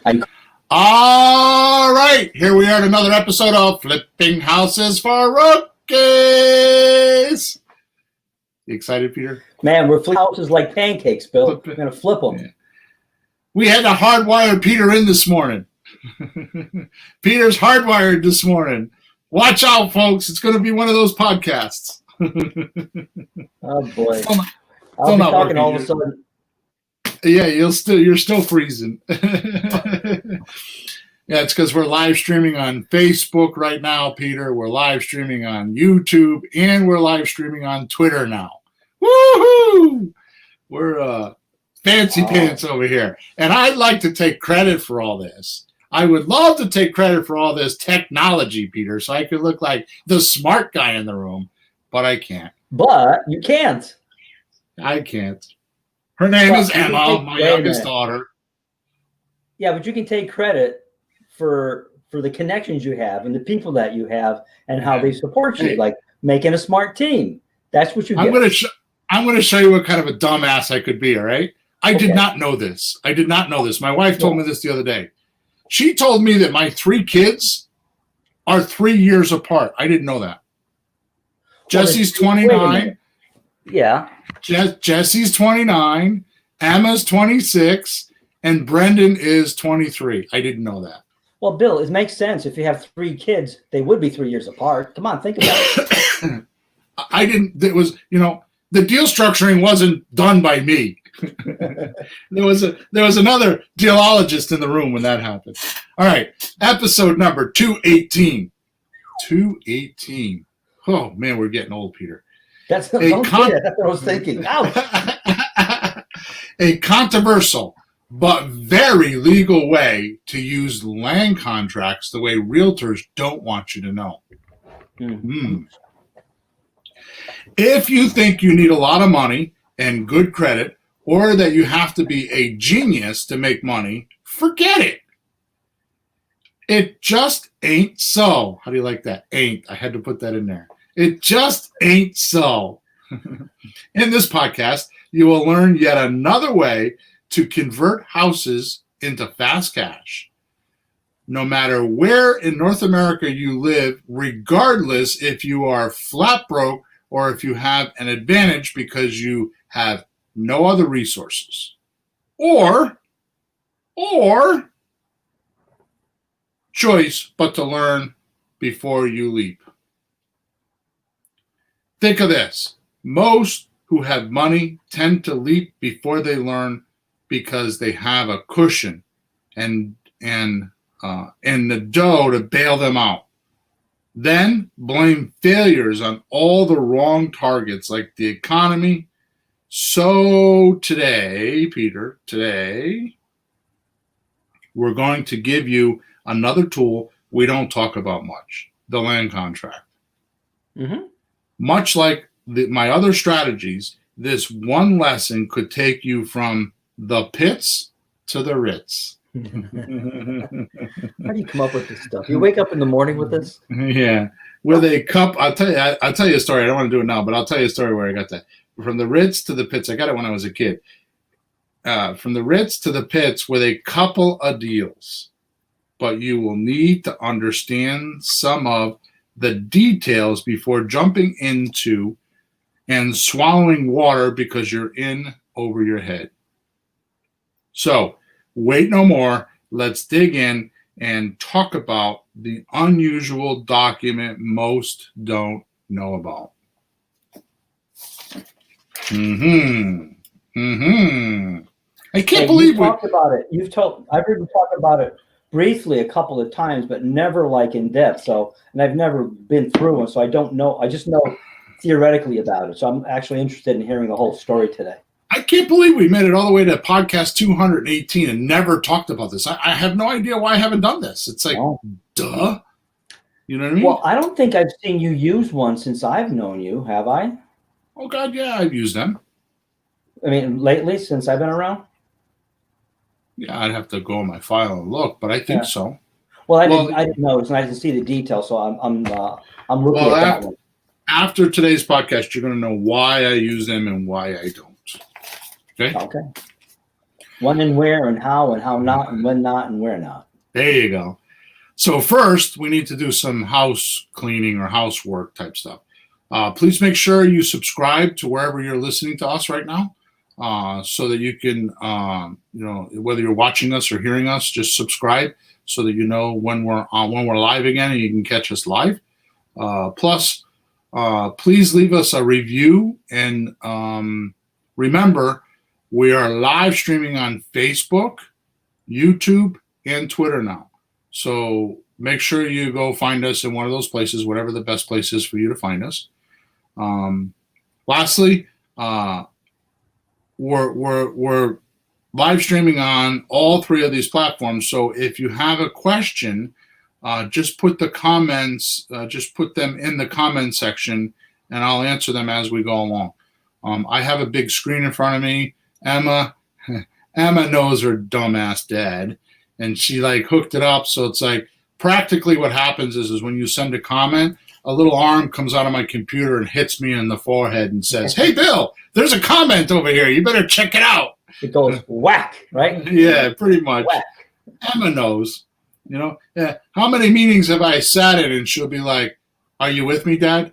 All right, here we are at another episode of Flipping Houses for Rookies. You excited, Peter? Man, we're flipping houses like pancakes, Bill. We're going to flip them. Yeah. We had to hardwire Peter in this morning. Peter's hardwired this morning. Watch out, folks. It's going to be one of those podcasts. Oh, boy. I'll be talking all of a sudden. Yeah, you're still freezing. Yeah, it's because we're live streaming on Facebook right now, Peter. We're live streaming on YouTube, and we're live streaming on Twitter now. Woohoo! We're fancy pants over here. And I'd like to take credit for all this. I would love to take credit for all this technology, Peter, so I could look like the smart guy in the room, but I can't. But you can't. I can't. Her name is Emma, my youngest daughter. Yeah, but you can take credit for the connections you have and the people that you have and how they support you, like making a smart team. That's what you get. I'm going to show you what kind of a dumbass I could be, all right? I did not know this. My wife told me this the other day. She told me that my 3 kids are 3 years apart. I didn't know that. Jesse's 29. Yeah. Jesse's 29. Emma's 26. And Brendan is 23. I didn't know that. Well, Bill, it makes sense. If you have 3 kids, they would be 3 years apart. Come on, think about it. I didn't. It was, the deal structuring wasn't done by me. There was another dealologist in the room when that happened. All right, episode number 218. 218. Oh man, we're getting old, Peter. That's what I was thinking. Ouch. A controversial but very legal way to use land contracts the way realtors don't want you to know. Mm-hmm. If you think you need a lot of money and good credit, or that you have to be a genius to make money, forget it. It just ain't so. How do you like that? Ain't. I had to put that in there. It just ain't so. In this podcast, you will learn yet another way to convert houses into fast cash. No matter where in North America you live, regardless if you are flat broke or if you have an advantage because you have no other resources, or choice but to learn before you leap. Think of this. Most who have money tend to leap before they learn because they have a cushion and the dough to bail them out. Then blame failures on all the wrong targets like the economy. So today, Peter, we're going to give you another tool we don't talk about much, the land contract. Mm-hmm. Much like my other strategies, this one lesson could take you from the pits to the rits. How do you come up with this stuff? You wake up in the morning with this? Yeah. With a cup, I'll tell you a story. I don't want to do it now, but I'll tell you a story where I got that. From the Ritz to the pits. I got it when I was a kid. From the Ritz to the pits with a couple of deals. But you will need to understand some of the details before jumping into and swallowing water because you're in over your head. So, wait no more. Let's dig in and talk about the unusual document most don't know about. I can't believe we talked about it. I've heard you talk about it briefly a couple of times, but never like in depth. And I've never been through one, so I don't know. I just know theoretically about it. So I'm actually interested in hearing the whole story today. I can't believe we made it all the way to podcast 218 and never talked about this. I have no idea why I haven't done this. It's like, duh. You know what I mean? Well, I don't think I've seen you use one since I've known you, have I? Oh, God, yeah, I've used them. I mean, lately, since I've been around? Yeah, I'd have to go in my file and look, but I think so. Well, I didn't notice, and I didn't see the details, so I'm looking at that one. After today's podcast, you're going to know why I use them and why I don't. Okay? When and where and how not and when not and where not. There you go. So first, we need to do some house cleaning or housework type stuff. Please make sure you subscribe to wherever you're listening to us right now, so that you can, whether you're watching us or hearing us, just subscribe so that you know when we're live again and you can catch us live. Plus, please leave us a review, and remember, we are live streaming on Facebook, YouTube, and Twitter now. So make sure you go find us in one of those places, whatever the best place is for you to find us. Lastly, we're live streaming on all three of these platforms. So if you have a question, just put the comments, just put them in the comment section, and I'll answer them as we go along. I have a big screen in front of me. Emma knows her dumbass dad, and she like hooked it up. So it's like practically what happens is when you send a comment, a little arm comes out of my computer and hits me in the forehead and says, "Hey, Bill, there's a comment over here. You better check it out." It goes whack, right? Yeah, pretty much. Whack. Emma knows. Yeah. How many meetings have I sat in and she'll be like, "Are you with me, Dad?"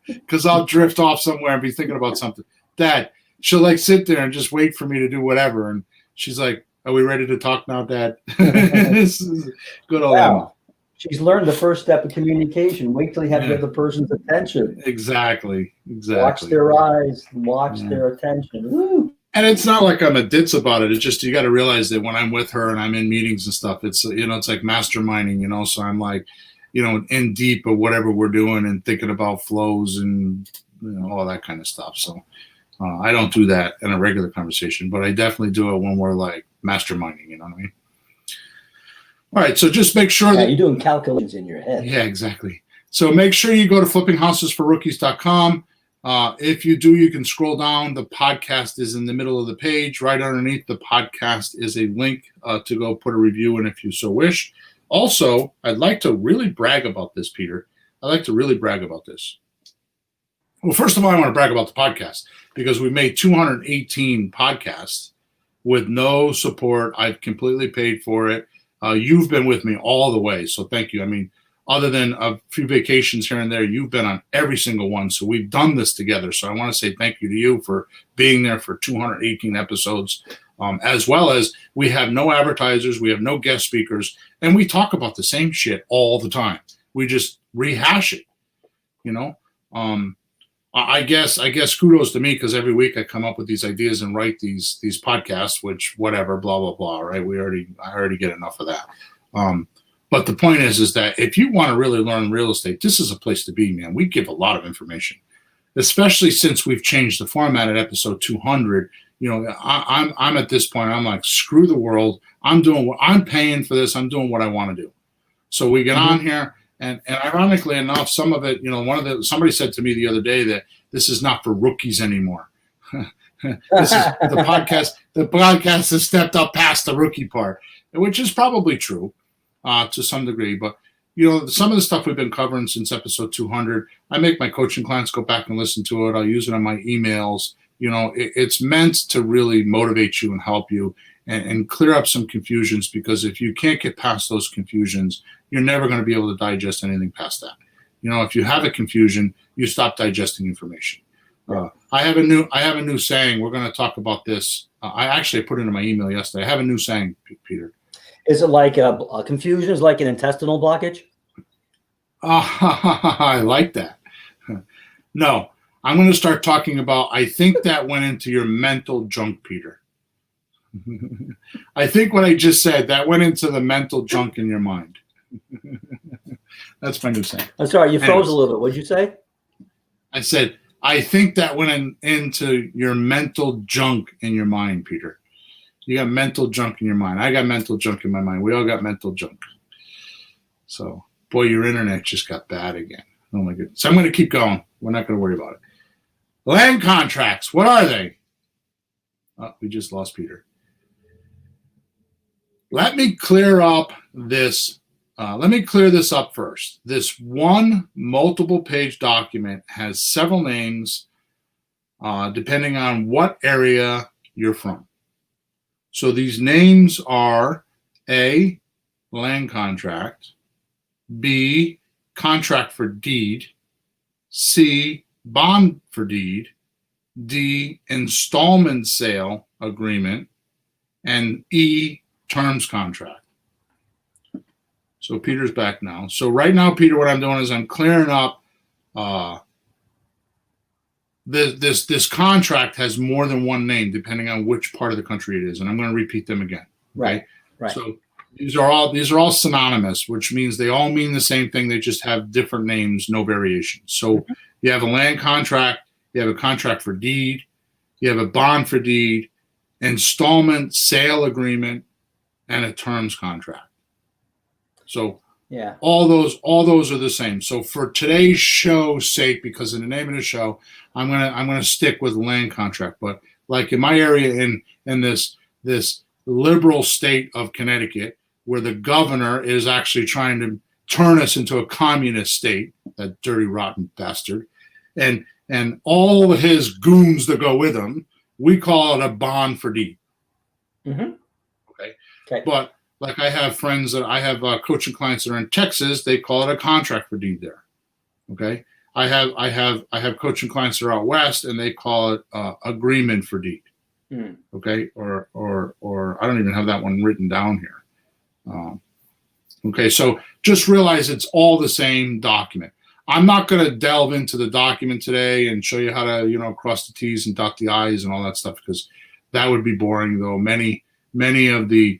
Because I'll drift off somewhere and be thinking about something. Dad, she'll like sit there and just wait for me to do whatever. And she's like, "Are we ready to talk now, Dad?" This is good old Emma. She's learned the first step of communication. Wait till you have the other person's attention. Exactly. Watch their eyes. Watch their attention. Woo. And it's not like I'm a ditz about it. It's just you got to realize that when I'm with her and I'm in meetings and stuff, it's it's like masterminding. So I'm like, in deep of whatever we're doing and thinking about flows and all that kind of stuff. So I don't do that in a regular conversation, but I definitely do it when we're like masterminding. You know what I mean? All right, so just make sure that you're doing calculations in your head. Yeah, exactly. So make sure you go to flippinghousesforrookies.com. If you do, you can scroll down. The podcast is in the middle of the page. Right underneath the podcast is a link to go put a review in if you so wish. Also, I'd like to really brag about this, Peter. I'd like to really brag about this. Well, first of all, I want to brag about the podcast because we made 218 podcasts with no support. I've completely paid for it. You've been with me all the way, so thank you. I mean, other than a few vacations here and there, you've been on every single one. So we've done this together. So I want to say thank you to you for being there for 218 episodes, as well as we have no advertisers, we have no guest speakers, and we talk about the same shit all the time. We just rehash it, I guess kudos to me because every week I come up with these ideas and write these podcasts, which whatever, blah, blah, blah, right? I already get enough of that. But the point is that if you want to really learn real estate, this is a place to be, man. We give a lot of information, especially since we've changed the format at episode 200. I'm at this point, I'm like, screw the world. I'm paying for this. I'm doing what I want to do. So we get on here. And ironically enough, some of it, somebody said to me the other day that this is not for rookies anymore. This is the podcast. The podcast has stepped up past the rookie part, which is probably true to some degree. But some of the stuff we've been covering since episode 200, I make my coaching clients go back and listen to it. I'll use it on my emails. It's meant to really motivate you and help you and clear up some confusions, because if you can't get past those confusions, you're never going to be able to digest anything past that. If you have a confusion, you stop digesting information. I have a new saying. We're going to talk about this. I actually put it in my email yesterday. I have a new saying, Peter. Is it like a confusion is like an intestinal blockage? I like that. No, I'm going to start talking about, I think that went into your mental junk, Peter. I think what I just said, that went into the mental junk in your mind. That's my new saying. I'm sorry, you froze a little bit. What did you say? I said, I think that went into your mental junk in your mind, Peter. You got mental junk in your mind. I got mental junk in my mind. We all got mental junk. So, boy, your internet just got bad again. Oh, my goodness. So I'm going to keep going. We're not going to worry about it. Land contracts. What are they? Oh, we just lost Peter. Let me clear up this. Let me clear this up first. This one multiple page document has several names depending on what area you're from. So these names are A, land contract, B, contract for deed, C, bond for deed, D, installment sale agreement, and E, terms contract. So Peter's back now. So right now, Peter, what I'm doing is I'm clearing up. This contract has more than one name depending on which part of the country it is, and I'm going to repeat them again. Okay? Right. So these are all synonymous, which means they all mean the same thing. They just have different names, no variations. So you have a land contract, you have a contract for deed, you have a bond for deed, installment sale agreement, and a terms contract. So yeah, all those are the same. So for today's show's sake, because in the name of the show, I'm gonna stick with land contract. But like in my area, in this liberal state of Connecticut, where the governor is actually trying to turn us into a communist state, that dirty rotten bastard, and all of his goons that go with him, we call it a bond for deed. Mm-hmm. Okay. But like I have friends that I have coaching clients that are in Texas, they call it a contract for deed there. Okay. I have coaching clients that are out west and they call it agreement for deed. Mm. Okay. Or I don't even have that one written down here. Okay. So just realize it's all the same document. I'm not going to delve into the document today and show you how to, cross the T's and dot the I's and all that stuff, because that would be boring, though. Many of the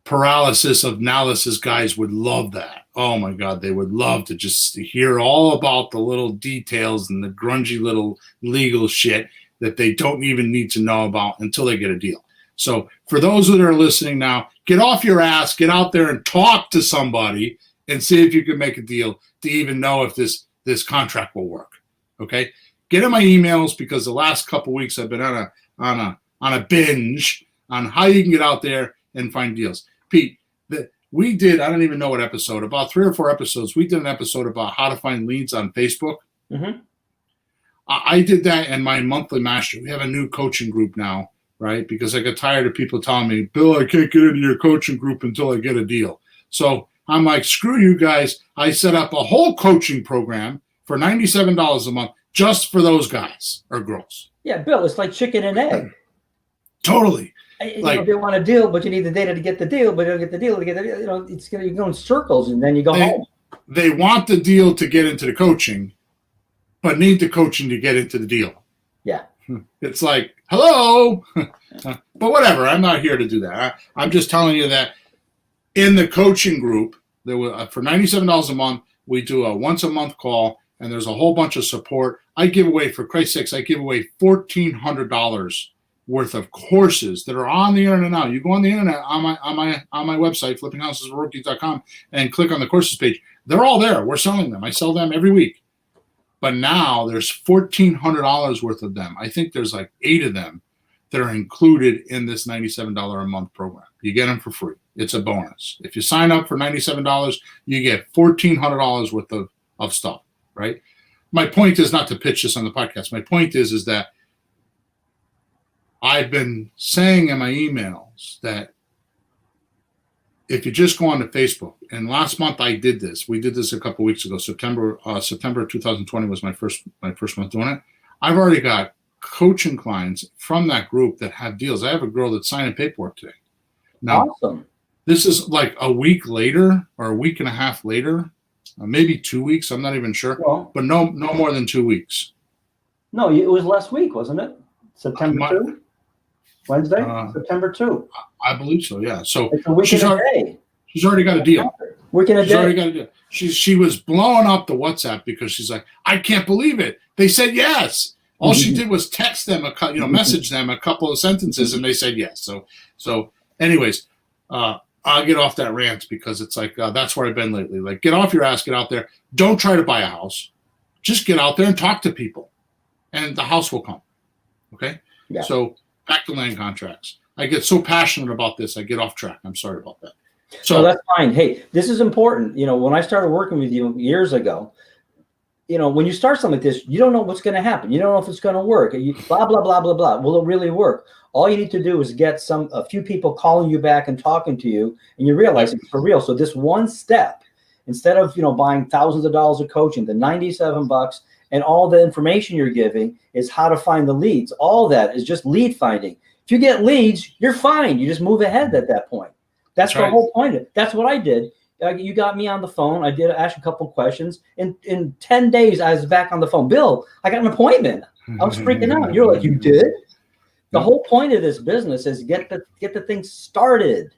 paralysis of analysis guys would love that. Oh my God, they would love to just hear all about the little details and the grungy little legal shit that they don't even need to know about until they get a deal. So for those that are listening now, get off your ass, get out there and talk to somebody and see if you can make a deal to even know if this contract will work. Okay? Get in my emails, because the last couple of weeks I've been on a binge on how you can get out there and find deals. Pete, we did, I don't even know what episode, about 3 or 4 episodes, we did an episode about how to find leads on Facebook. Mm-hmm. I did that in my monthly master. We have a new coaching group now, right? Because I got tired of people telling me, Bill, I can't get into your coaching group until I get a deal. So I'm like, screw you guys. I set up a whole coaching program for $97 a month just for those guys or girls. Yeah, Bill, it's like chicken and egg. Totally. Like, they want a deal, but you need the data to get the deal, but you don't get the deal to get the deal. It's going to go in circles, and then you go home. They want the deal to get into the coaching, but need the coaching to get into the deal. Yeah. It's like, hello. But whatever. I'm not here to do that. I'm just telling you that in the coaching group, there were, for $97 a month, we do a once a month call, and there's a whole bunch of support. I give away, for Christ's sakes, $1,400 worth of courses that are on the internet now. You go on the internet on my website, flippinghouses.com, and click on the courses page. They're all there. We're selling them. I sell them every week. But now there's $1,400 worth of them. I think there's like 8 of them that are included in this $97 a month program. You get them for free. It's a bonus. If you sign up for $97, you get $1,400 worth of stuff, right? My point is not to pitch this on the podcast. My point is that I've been saying in my emails that if you just go on to Facebook, and last month I did this. We did this a couple of weeks ago. September 2020 was my first month doing it. I've already got coaching clients from that group that have deals. I have a girl that's signing paperwork today. Now, awesome. This is like a week later or a week and a half later, maybe 2 weeks. I'm not even sure, but no more than 2 weeks. No, it was last week, wasn't it? September 2? Wednesday? September 2. I believe so, yeah. So it's a week and a day. She's already got a deal. Week and a day. She's already got a deal. She was blowing up the WhatsApp because she's like, I can't believe it. They said yes. All she did was text them, message them a couple of sentences, and they said yes. So anyways, I'll get off that rant because it's like, that's where I've been lately. Like, get off your ass, get out there. Don't try to buy a house. Just get out there and talk to people, and the house will come. Okay? Yeah. So back to land contracts. I get so passionate about this, I get off track. I'm sorry about that. So that's fine. Hey, this is important. When I started working with you years ago, when you start something like this, you don't know what's going to happen. You don't know if it's going to work. Blah, blah, blah, blah, blah. Will it really work? All you need to do is get a few people calling you back and talking to you, and you realize it's for real. So this one step, instead of buying thousands of dollars of coaching, the $97 and all the information you're giving is how to find the leads. All that is just lead finding. If you get leads, you're fine. You just move ahead at that point. That's the whole point of it. That's what I did. You got me on the phone. I did ask a couple of questions. In 10 days, I was back on the phone. Bill, I got an appointment. I was freaking out. You're like, you did? The whole point of this business is get the thing started.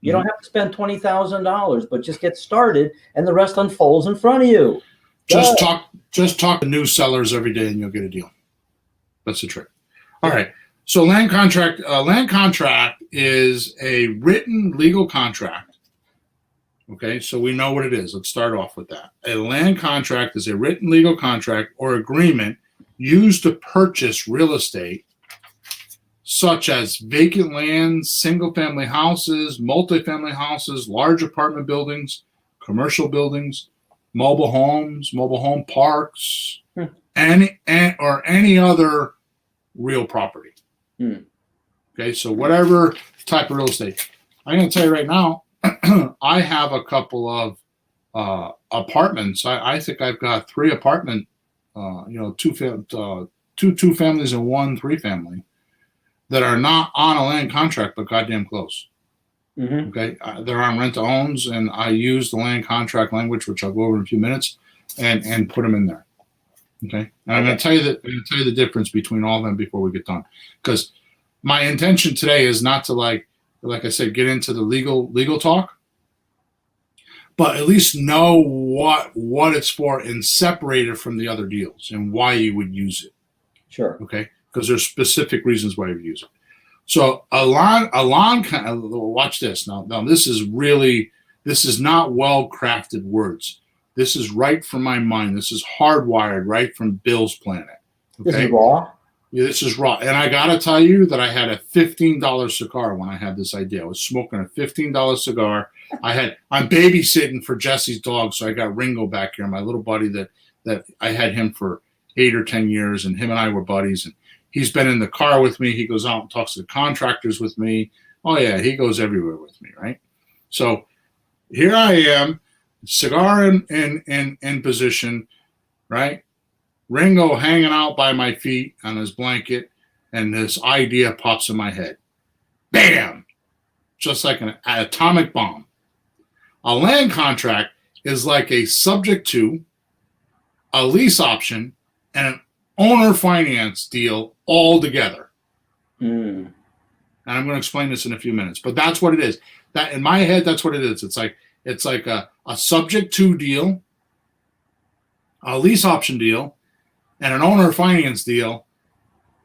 You don't have to spend $20,000, but just get started, and the rest unfolds in front of you. Just talk to new sellers every day, and you'll get a deal. That's the trick. All right. So land contract is a written legal contract. Okay, so we know what it is. Let's start off with that. A land contract is a written legal contract or agreement used to purchase real estate, such as vacant land, single-family houses, multifamily houses, large apartment buildings, commercial buildings, mobile homes, mobile home parks, any other real property. Okay, so whatever type of real estate. I'm going to tell you right now, I have a couple of apartments. I think I've got 3 apartment, two families and 1 3-family that are not on a land contract, but goddamn close. Okay, they're on rent to owns, and I use the land contract language, which I'll go over in a few minutes, and put them in there. Okay, and I'm going to tell you the difference between all of them before we get done, because my intention today is not to like I said, get into the legal talk, but at least know what it's for and separate it from the other deals and why you would use it. Sure. Okay, because there's specific reasons why you would use it. So watch this. Now this is not well-crafted words. This is right from my mind. This is hardwired right from Bill's planet. Okay? This is raw? Yeah, this is raw. And I got to tell you that I had a $15 cigar when I had this idea. I was smoking a $15 cigar. I'm babysitting for Jesse's dog, so I got Ringo back here, my little buddy that I had him for 8 or 10 years, and him and I were buddies. And he's been in the car with me. He goes out and talks to the contractors with me. Oh, yeah, he goes everywhere with me, right? So here I am, cigar in position, right? Ringo hanging out by my feet on his blanket, and this idea pops in my head. Bam! Just like an atomic bomb. A land contract is like a subject to, a lease option, and an owner finance deal all together. And I'm going to explain this in a few minutes, but that's what it is. That in my head, that's what it is. It's like a subject to deal, a lease option deal, and an owner finance deal.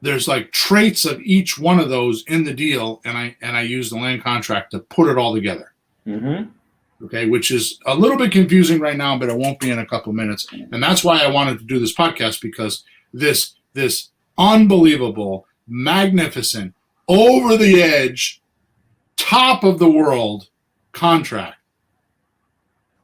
There's like traits of each one of those in the deal, and I use the land contract to put it all together. Okay, which is a little bit confusing right now, but it won't be in a couple minutes. And that's why I wanted to do this podcast, because this unbelievable, magnificent, over the edge, top of the world contract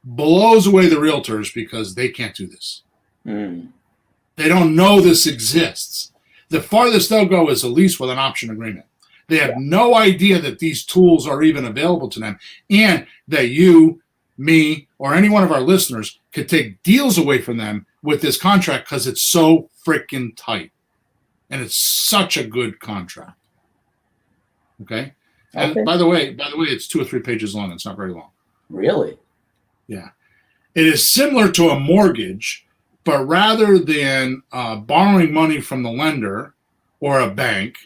blows away the realtors because they can't do this. They don't know this exists. The farthest they'll go is a lease with an option agreement. They have no idea that these tools are even available to them, and that you, me, or any one of our listeners could take deals away from them with this contract because it's so freaking tight. And it's such a good contract. Okay? And by the way, it's 2 or 3 pages long. It's not very long. Really? Yeah. It is similar to a mortgage, but rather than borrowing money from the lender or a bank,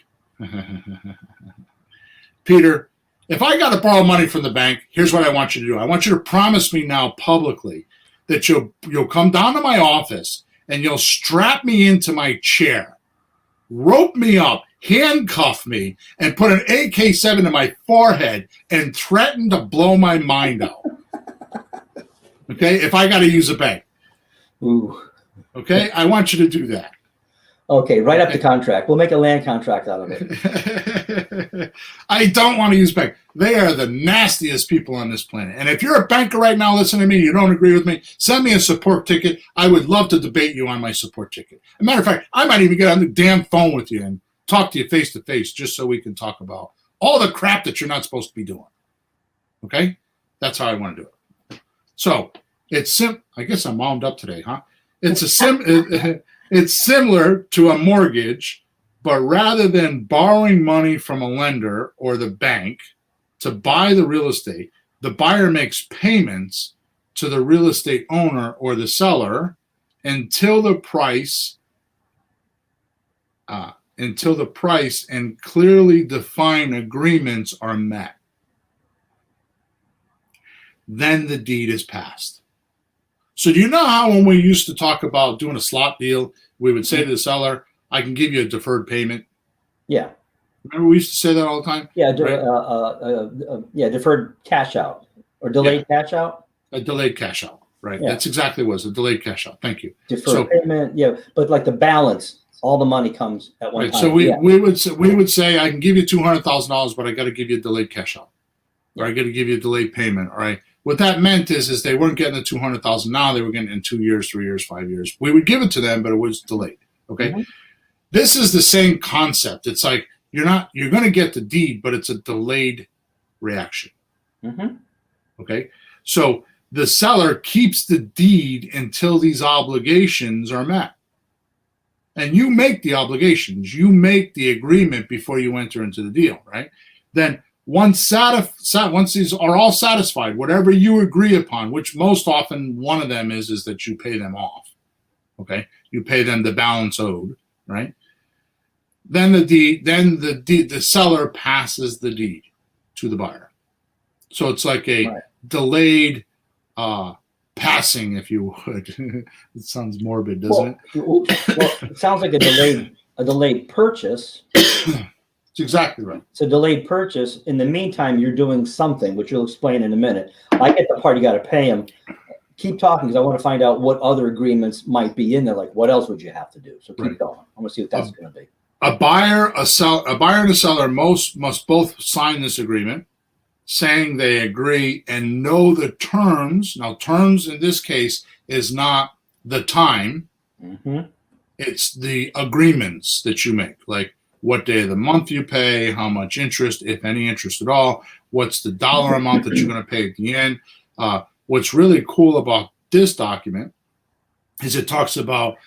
Peter, if I got to borrow money from the bank, here's what I want you to do. I want you to promise me now publicly that you'll come down to my office and you'll strap me into my chair, rope me up, handcuff me, and put an AK-7 to my forehead and threaten to blow my mind out. Okay? If I got to use a bank. Ooh. Okay? I want you to do that. Okay, write up the contract. We'll make a land contract out of it. I don't want to use bank. They are the nastiest people on this planet. And if you're a banker right now listening to me, you don't agree with me, send me a support ticket. I would love to debate you on my support ticket. As a matter of fact, I might even get on the damn phone with you and talk to you face to face just so we can talk about all the crap that you're not supposed to be doing. Okay? That's how I want to do it. So it's I guess I'm wound up today, huh? It's it's similar to a mortgage, but rather than borrowing money from a lender or the bank to buy the real estate, the buyer makes payments to the real estate owner or the seller until the price and clearly defined agreements are met. Then the deed is passed. So do you know how when we used to talk about doing a slot deal, we would say to the seller, I can give you a deferred payment? Yeah. Remember we used to say that all the time? Yeah. Right? Deferred cash out or delayed cash out. A delayed cash out, right? Yeah. That's exactly what it was, a delayed cash out. Thank you. Deferred payment, yeah, but like the balance, all the money comes at one time. So we would say I can give you $200,000, but I got to give you a delayed cash out, or I got to give you a delayed payment. All right. What that meant is they weren't getting the $200,000 now; they were getting it in 2 years, 3 years, 5 years. We would give it to them, but it was delayed. Okay. Mm-hmm. This is the same concept. It's like you're going to get the deed, but it's a delayed reaction. Mm-hmm. Okay. So the seller keeps the deed until these obligations are met. And you make the obligations, you make the agreement before you enter into the deal, right? Then once these are all satisfied, whatever you agree upon, which most often one of them is that you pay them off, okay? You pay them the balance owed, right? Then the seller passes the deed to the buyer. So it's like a delayed passing, if you would. It sounds morbid, doesn't it? Well, it sounds like a delayed purchase. It's exactly right. It's a delayed purchase. In the meantime, you're doing something, which you'll explain in a minute. I get the part you got to pay them. Keep talking because I want to find out what other agreements might be in there. Like, what else would you have to do? So keep going. I want to see what that's going to be. A buyer and a seller must both sign this agreement, saying they agree and know the terms. Now, terms in this case is not the time. Mm-hmm. It's the agreements that you make, like what day of the month you pay, how much interest, if any interest at all, what's the dollar amount that you're going to pay at the end. What's really cool about this document is it talks about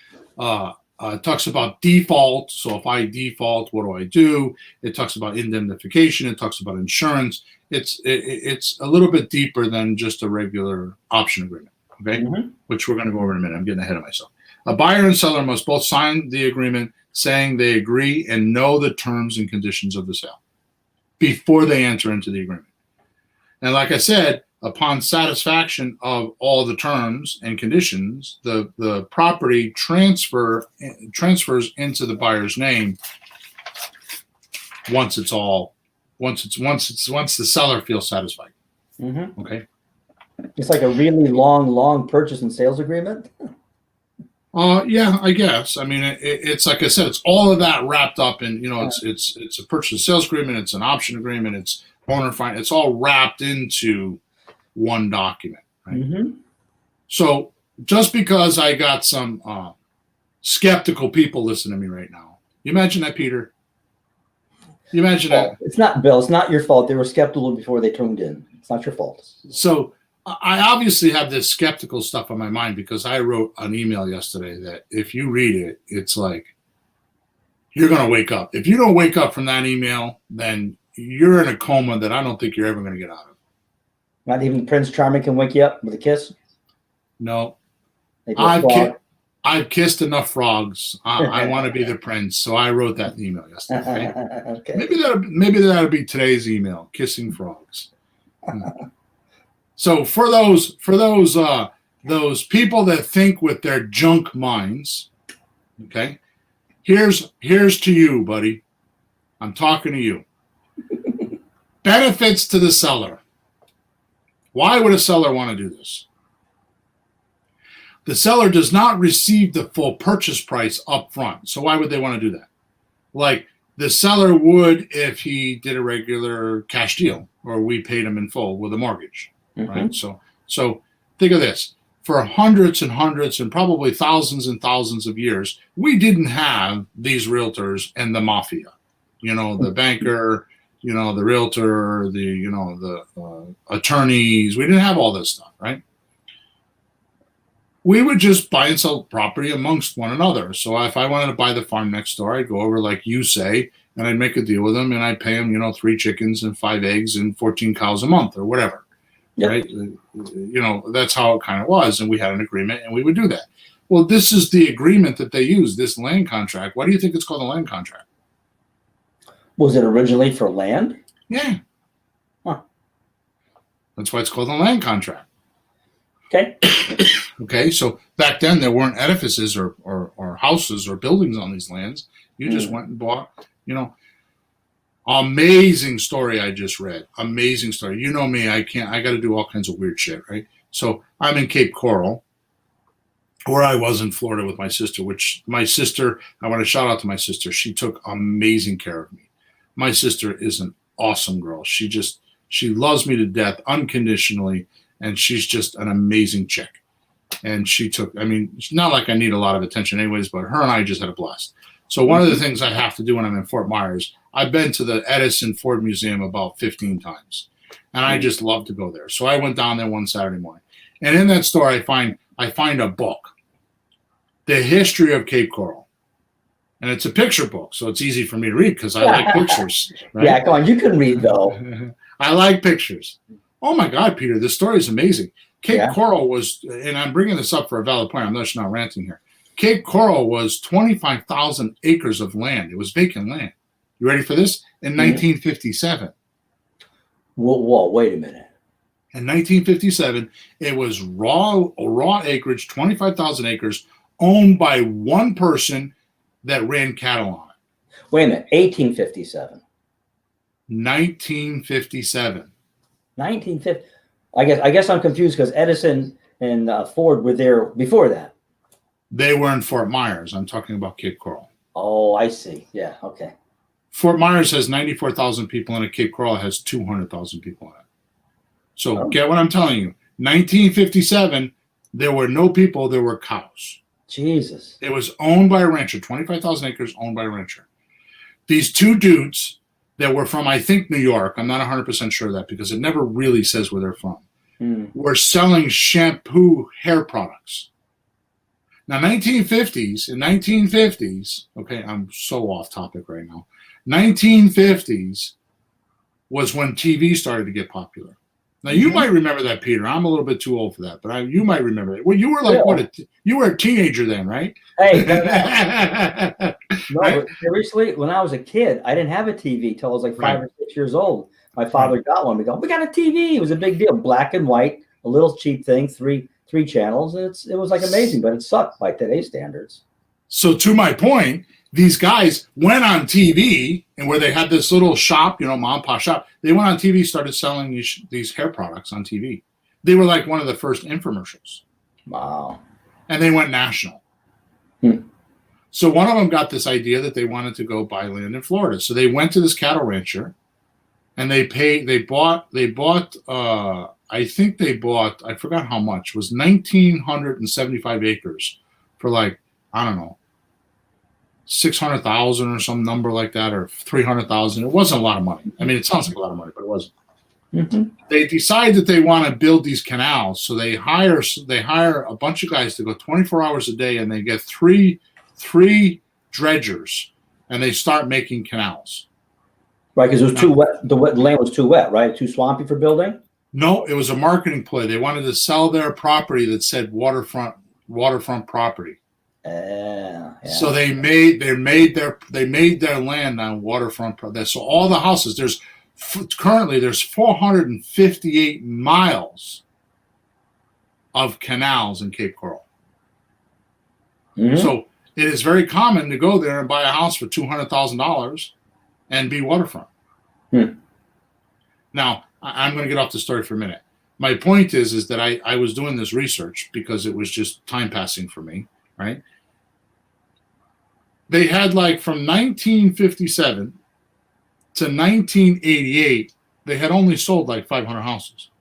default. So if I default, what do I do? It talks about indemnification. It talks about insurance. It's a little bit deeper than just a regular option agreement, okay? Mm-hmm. Which we're going to go over in a minute. I'm getting ahead of myself. A buyer and seller must both sign the agreement saying they agree and know the terms and conditions of the sale before they enter into the agreement. And like I said, upon satisfaction of all the terms and conditions, the property transfers into the buyer's name once the seller feels satisfied. Mm-hmm. Okay. It's like a really long purchase and sales agreement. Yeah, I guess. I mean, it's like I said, it's all of that wrapped up in, it's a purchase and sales agreement, it's an option agreement, it's owner finance, it's all wrapped into one document, right? Mm-hmm. So just because I got some skeptical people listening to me right now, you imagine that, Peter? You imagine that? It's not, Bill. It's not your fault. They were skeptical before they tuned in. It's not your fault. So I obviously have this skeptical stuff on my mind because I wrote an email yesterday that if you read it, it's like you're going to wake up. If you don't wake up from that email, then you're in a coma that I don't think you're ever going to get out of. Not even Prince Charming can wake you up with a kiss? No. I've kissed enough frogs. I want to be the prince, so I wrote that email yesterday. Okay? Okay. Maybe that'll be today's email, kissing frogs. So for those people that think with their junk minds, okay, here's to you, buddy. I'm talking to you. Benefits to the seller. Why would a seller want to do this? The seller does not receive the full purchase price up front. So why would they want to do that? Like the seller would if he did a regular cash deal or we paid him in full with a mortgage, right? So think of this. for hundreds and hundreds and probably thousands and thousands of years, we didn't have these realtors and the mafia, the banker, the realtor, the attorneys. We didn't have all this stuff, right? We would just buy and sell property amongst one another. So if I wanted to buy the farm next door, I'd go over like you say, and I'd make a deal with them, and I'd pay them, 3 chickens and 5 eggs and 14 cows a month or whatever, yep. Right? That's how it kind of was, and we had an agreement, and we would do that. Well, this is the agreement that they use, this land contract. Why do you think it's called a land contract? Was it originally for land? Yeah. Huh. That's why it's called a land contract. Okay. Okay, so back then there weren't edifices or houses or buildings on these lands. You just went and bought, amazing story I just read. Amazing story. You know me, I got to do all kinds of weird shit, right? So I'm in Cape Coral, where I was in Florida with my sister, I want to shout out to my sister. She took amazing care of me. My sister is an awesome girl. She loves me to death unconditionally, and she's just an amazing chick. And it's not like I need a lot of attention anyways, but her and I just had a blast. So one of the things I have to do when I'm in Fort Myers, I've been to the Edison Ford Museum about 15 times, and I just love to go there. So I went down there one Saturday morning, and in that store I find a book, The History of Cape Coral. And it's a picture book, so it's easy for me to read because I like pictures. Right? Yeah, come on, you can read though. I like pictures. Oh my God, Peter, this story is amazing. Cape Coral was, and I'm bringing this up for a valid point, I'm just not ranting here. Cape Coral was 25,000 acres of land. It was vacant land. You ready for this? In 1957. Whoa, wait a minute. In 1957, it was raw acreage, 25,000 acres, owned by one person that ran cattle on it. Wait a minute, 1857. 1957. 1950. I guess I'm confused because Edison and Ford were there before that. They were in Fort Myers. I'm talking about Cape Coral. Oh, I see. Yeah, okay. Fort Myers has 94,000 people in it. Cape Coral has 200,000 people in it. So get what I'm telling you. 1957, there were no people. There were cows. Jesus. It was owned by a rancher. 25,000 acres owned by a rancher. These two dudes that were from, I think, New York. I'm not 100% sure of that because it never really says where they're from. Were selling shampoo hair products. Now, in 1950s, okay, I'm so off topic right now. 1950s was when TV started to get popular. Now, you might remember that, Peter. I'm a little bit too old for that, but you might remember it. Well, you were like, you were a teenager then, right? Hey, no, but seriously, when I was a kid, I didn't have a TV till I was like 5 or 6 years old. My father got one. We got a TV. It was a big deal, black and white, a little cheap thing, three channels. It was like amazing, but it sucked by today's standards. So to my point, these guys went on TV, and where they had this little shop, mom and pop shop, they went on TV, started selling these hair products on TV. They were like one of the first infomercials. Wow. And they went national. So one of them got this idea that they wanted to go buy land in Florida. So they went to this cattle rancher, and I forgot how much, it was 1,975 acres for like, I don't know, 600,000 or some number like that, or 300,000. It wasn't a lot of money. I mean, it sounds like a lot of money, but it wasn't. They decide that they want to build these canals, so they hire a bunch of guys to go 24 hours a day, and they get three dredgers, and they start making canals. Right, because it was too wet. The land was too wet, right? Too swampy for building. No, it was a marketing play. They wanted to sell their property that said waterfront property. Yeah. So they made their land on waterfront. So all the houses, currently there's 458 miles of canals in Cape Coral. So it is very common to go there and buy a house for $200,000 and be waterfront. Now, I'm going to get off the story for a minute. My point is that I was doing this research because it was just time passing for me, right? They had like from 1957 to 1988, they had only sold like 500 houses.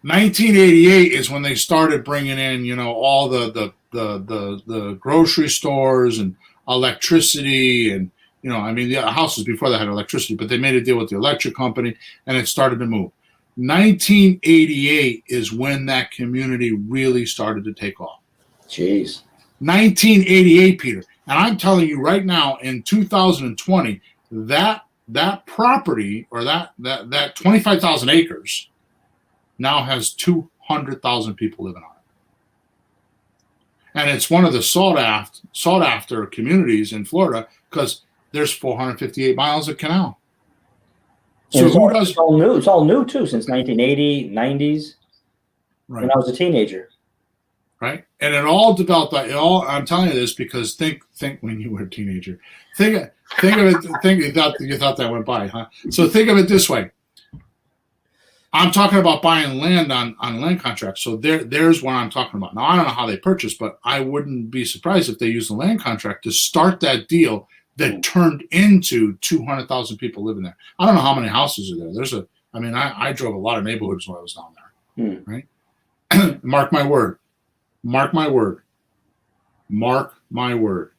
1988 is when they started bringing in, all the grocery stores and electricity and, the houses before that had electricity, but they made a deal with the electric company and it started to move. 1988 is when that community really started to take off. Jeez. 1988, Peter. And I'm telling you right now, in 2020, that property or that 25,000 acres now has 200,000 people living on it. And it's one of the sought after communities in Florida because there's 458 miles of canal. So it's all new. It's all new too since 1980, 90s. Right. When I was a teenager. Right, and it all developed. I'm telling you this because think when you were a teenager. Think of it. You thought that went by, huh? So think of it this way. I'm talking about buying land on land contracts. So there's what I'm talking about. Now I don't know how they purchased, but I wouldn't be surprised if they used the land contract to start that deal that turned into 200,000 people living there. I don't know how many houses are there. I drove a lot of neighborhoods when I was down there. Right? Mark my word. Mark my word. Mark my word.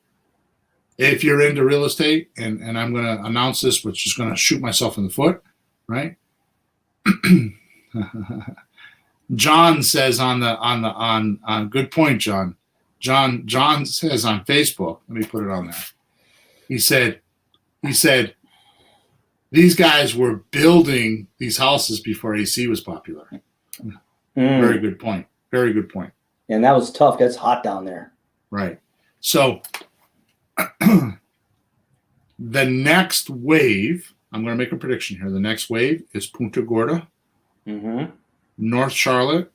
If you're into real estate, and I'm going to announce this, which is going to shoot myself in the foot, right? John says on good point, John. John says on Facebook. Let me put it on there. He said these guys were building these houses before AC was popular. Very good point. Very good point. And that was tough. That's hot down there. Right. So the next wave, I'm going to make a prediction here. The next wave is Punta Gorda, North Charlotte,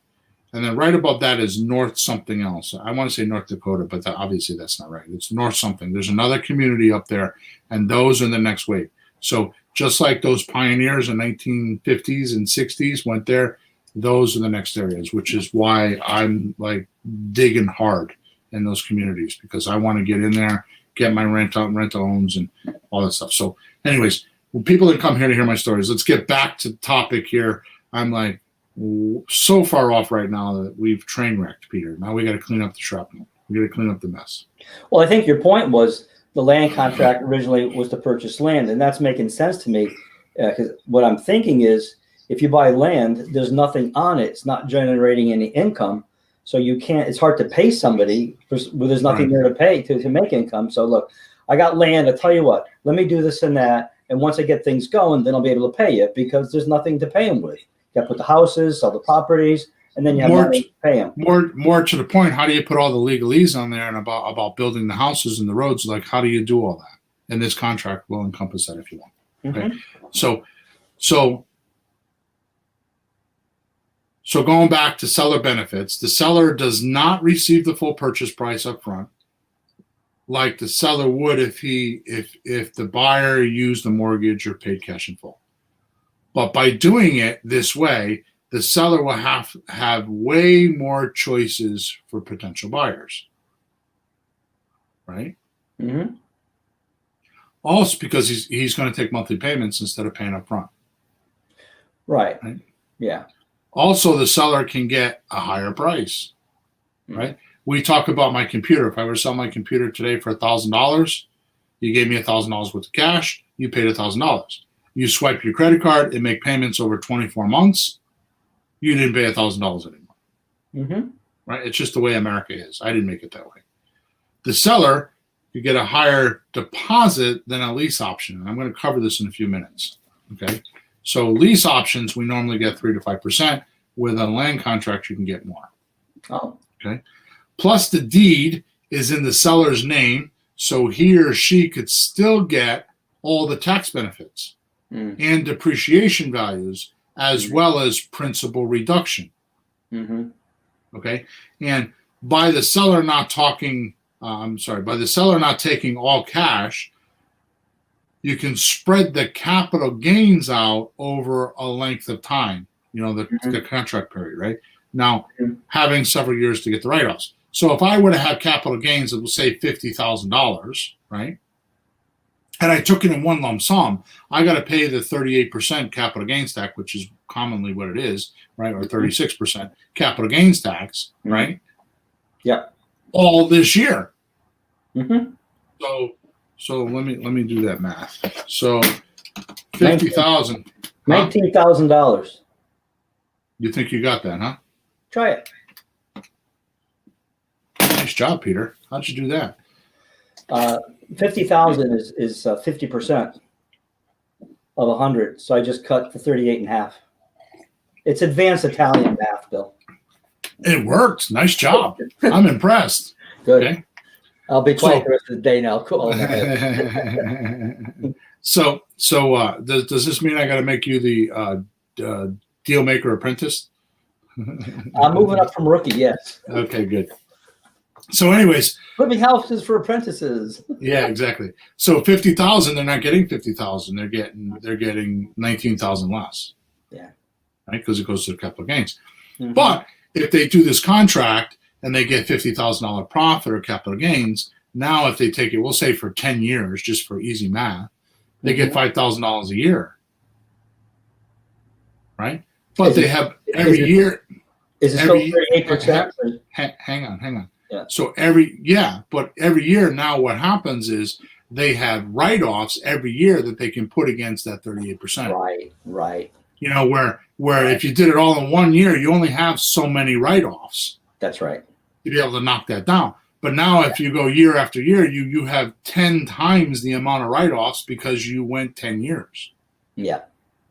and then right above that is North something else. I want to say North Dakota, but obviously that's not right. It's North something. There's another community up there, and those are the next wave. So just like those pioneers in 1950s and 60s went there, those are the next areas, which is why I'm like digging hard in those communities because I want to get in there, get my rental homes and all that stuff. So anyways, when people that come here to hear my stories, let's get back to the topic here. I'm like so far off right now that we've train wrecked, Peter. Now we got to clean up the shrapnel. We got to clean up the mess. Well, I think your point was the land contract originally was to purchase land, and that's making sense to me because what I'm thinking is, if you buy land, there's nothing on it. It's not generating any income. So you can't, it's hard to pay somebody where there's nothing there to pay to make income. So look, I got land. I tell you what, let me do this and that. And once I get things going, then I'll be able to pay you because there's nothing to pay them with. You got to put the houses, sell the properties, and then you have money to pay them. More to the point, how do you put all the legalese on there and about building the houses and the roads? Like, how do you do all that? And this contract will encompass that if you want. Okay. So going back to seller benefits, the seller does not receive the full purchase price up front, like the seller would if the buyer used a mortgage or paid cash in full. But by doing it this way, the seller will have way more choices for potential buyers, right? Mm-hmm. Also because he's going to take monthly payments instead of paying up front. Right? Yeah. Also, the seller can get a higher price, right? We talk about my computer. If I were to sell my computer today for $1,000, you gave me $1,000 worth of cash, you paid $1,000. You swipe your credit card and make payments over 24 months, you didn't pay $1,000 anymore, right? It's just the way America is. I didn't make it that way. The seller could get a higher deposit than a lease option. And I'm going to cover this in a few minutes, okay? So lease options, we normally get 3 to 5%. With a land contract, you can get more. Oh. Okay. Plus the deed is in the seller's name, so he or she could still get all the tax benefits and depreciation values as well as principal reduction. Okay. And by the seller not taking all cash, you can spread the capital gains out over a length of time, the contract period, right? Now, having several years to get the write-offs. So if I were to have capital gains of, say, $50,000, right? And I took it in one lump sum, I got to pay the 38% capital gains tax, which is commonly what it is, right? Or 36% capital gains tax, right? Yeah. All this year. Mm-hmm. So let me do that math. So 50,000. $19,000. You think you got that, huh? Try it. Nice job, Peter. How'd you do that? 50,000 is 50% of 100. So I just cut the 38 in half. It's advanced Italian math, Bill. It worked. Nice job. I'm impressed. Good. Okay. I'll be quiet the rest of the day now. Cool. So does this mean I got to make you the deal maker apprentice? I'm moving up from rookie. Yes. Okay, good. So, anyways, flipping houses for apprentices. Yeah, exactly. So 50,000, they're not getting 50,000. They're getting 19,000 less. Yeah. Right, because it goes to the capital gains. Mm-hmm. But if they do this contract and they get $50,000 profit or capital gains, now if they take it, we'll say for 10 years, just for easy math, they get $5,000 a year. Right? But they have every year. Is it still 38%? Hang on. Yeah. So every year now what happens is they have write-offs every year that they can put against that 38%. Right. You know, where if you did it all in 1 year, you only have so many write-offs. That's right. To be able to knock that down. But now if you go year after year, you have 10 times the amount of write-offs because you went 10 years. Yeah.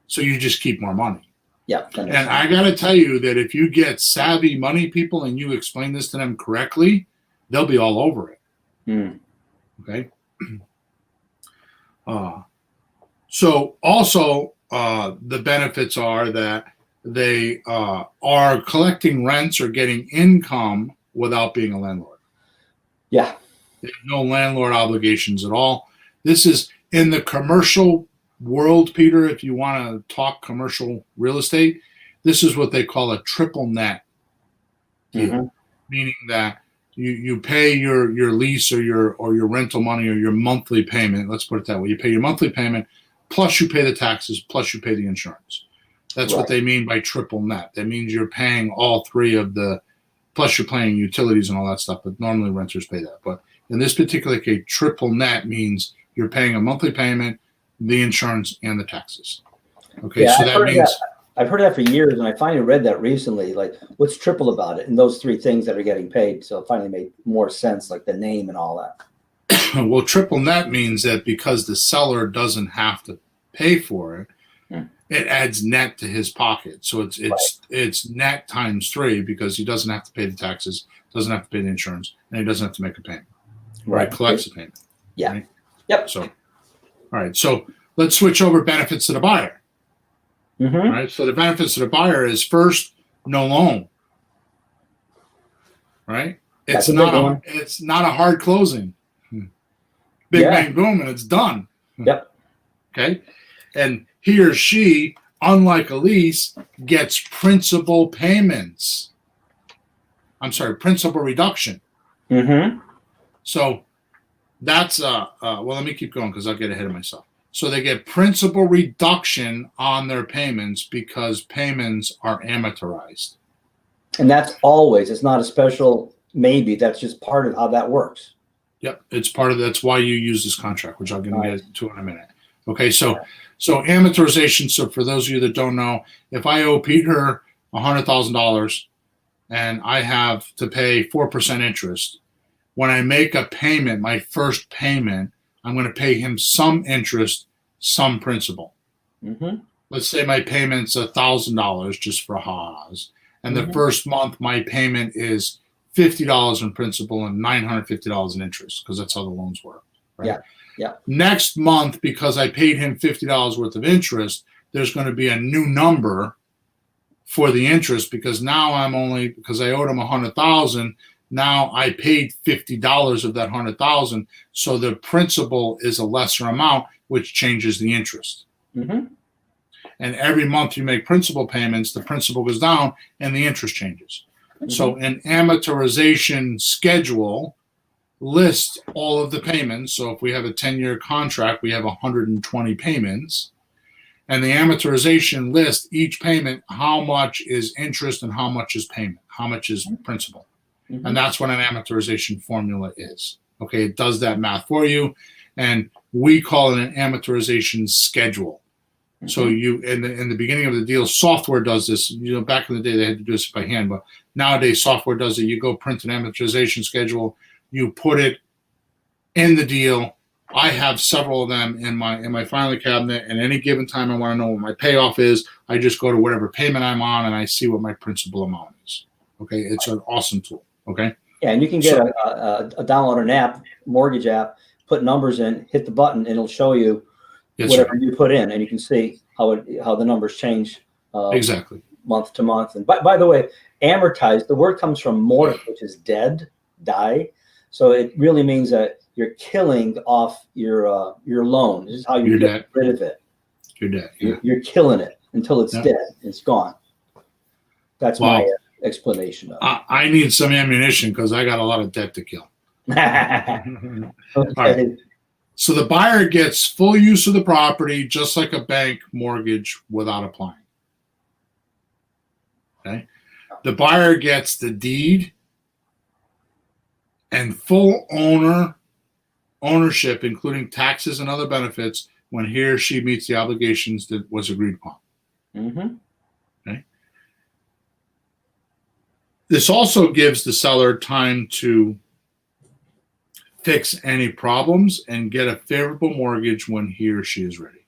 So you just keep more money. Yeah. And I got to tell you that if you get savvy money people and you explain this to them correctly, they'll be all over it. Okay. So also the benefits are that they are collecting rents or getting income without being a landlord. Yeah. They have no landlord obligations at all. This is in the commercial world, Peter. If you want to talk commercial real estate, this is what they call a triple net deal, meaning that you pay your lease or your rental money or your monthly payment. Let's put it that way. You pay your monthly payment, plus you pay the taxes, plus you pay the insurance. That's what they mean by triple net. That means you're paying all three of the, plus you're paying utilities and all that stuff. But normally renters pay that. But in this particular case, triple net means you're paying a monthly payment, the insurance, and the taxes. Okay, yeah, so that means I've heard that for years, and I finally read that recently. Like, what's triple about it? And those three things that are getting paid. So it finally made more sense, like the name and all that. Well, triple net means that because the seller doesn't have to pay for it, it adds net to his pocket. So it's net times 3 because he doesn't have to pay the taxes, doesn't have to pay the insurance, and he doesn't have to make a payment. Right, collects the payment. Yeah. Right? Yep. So, all right. So let's switch over benefits to the buyer. All right. So the benefits to the buyer is first, no loan. Right. It's not a hard closing. Big bang boom, and it's done. Yep. Okay. And he or she, unlike a lease, gets principal payments. I'm sorry, principal reduction. So that's well, let me keep going because I'll get ahead of myself. So they get principal reduction on their payments because payments are amortized. And that's always, it's not a special maybe, that's just part of how that works. Yep, it's part of that's why you use this contract, which I'll get to in a minute. Okay, so amortization. So for those of you that don't know, if I owe Peter $100,000 and I have to pay 4% interest, when I make a payment, my first payment, I'm going to pay him some interest, some principal. Let's say my payment's $1,000 just for ha-has, and the first month my payment is $50 in principal and $950 in interest because that's how the loans work. Right? Yeah. Next month, because I paid him $50 worth of interest, there's going to be a new number for the interest because now because I owed him $100,000. Now I paid $50 of that $100,000, so the principal is a lesser amount, which changes the interest. And every month you make principal payments, the principal goes down and the interest changes. So an amortization schedule lists all of the payments. So if we have a 10-year contract, we have 120 payments. And the amortization lists each payment, how much is interest and how much is payment, how much is principal. Mm-hmm. And that's what an amortization formula is. Okay, it does that math for you. And we call it an amortization schedule. Mm-hmm. So you, in the beginning of the deal, software does this. You know, back in the day, they had to do this by hand, but nowadays software does it. You go print an amortization schedule, you put it in the deal. I have several of them in my filing cabinet, and any given time I want to know what my payoff is, I just go to whatever payment I'm on and I see what my principal amount is. Okay, it's an awesome tool. Okay. Yeah, and you can get a download an app, mortgage app, put numbers in, hit the button, and it'll show you whatever you put in, and you can see how the numbers change exactly month to month. And by the way, amortize, the word comes from mort, which is dead, die. So it really means that you're killing off your loan. This is how you get rid of it. Your debt. Yeah. You're killing it until it's dead. It's gone. That's my explanation of it. I need some ammunition because I got a lot of debt to kill. Okay. All right. So the buyer gets full use of the property just like a bank mortgage without applying. Okay. The buyer gets the deed and full ownership, including taxes and other benefits, when he or she meets the obligations that was agreed upon. Mm-hmm. Okay. This also gives the seller time to fix any problems and get a favorable mortgage when he or she is ready.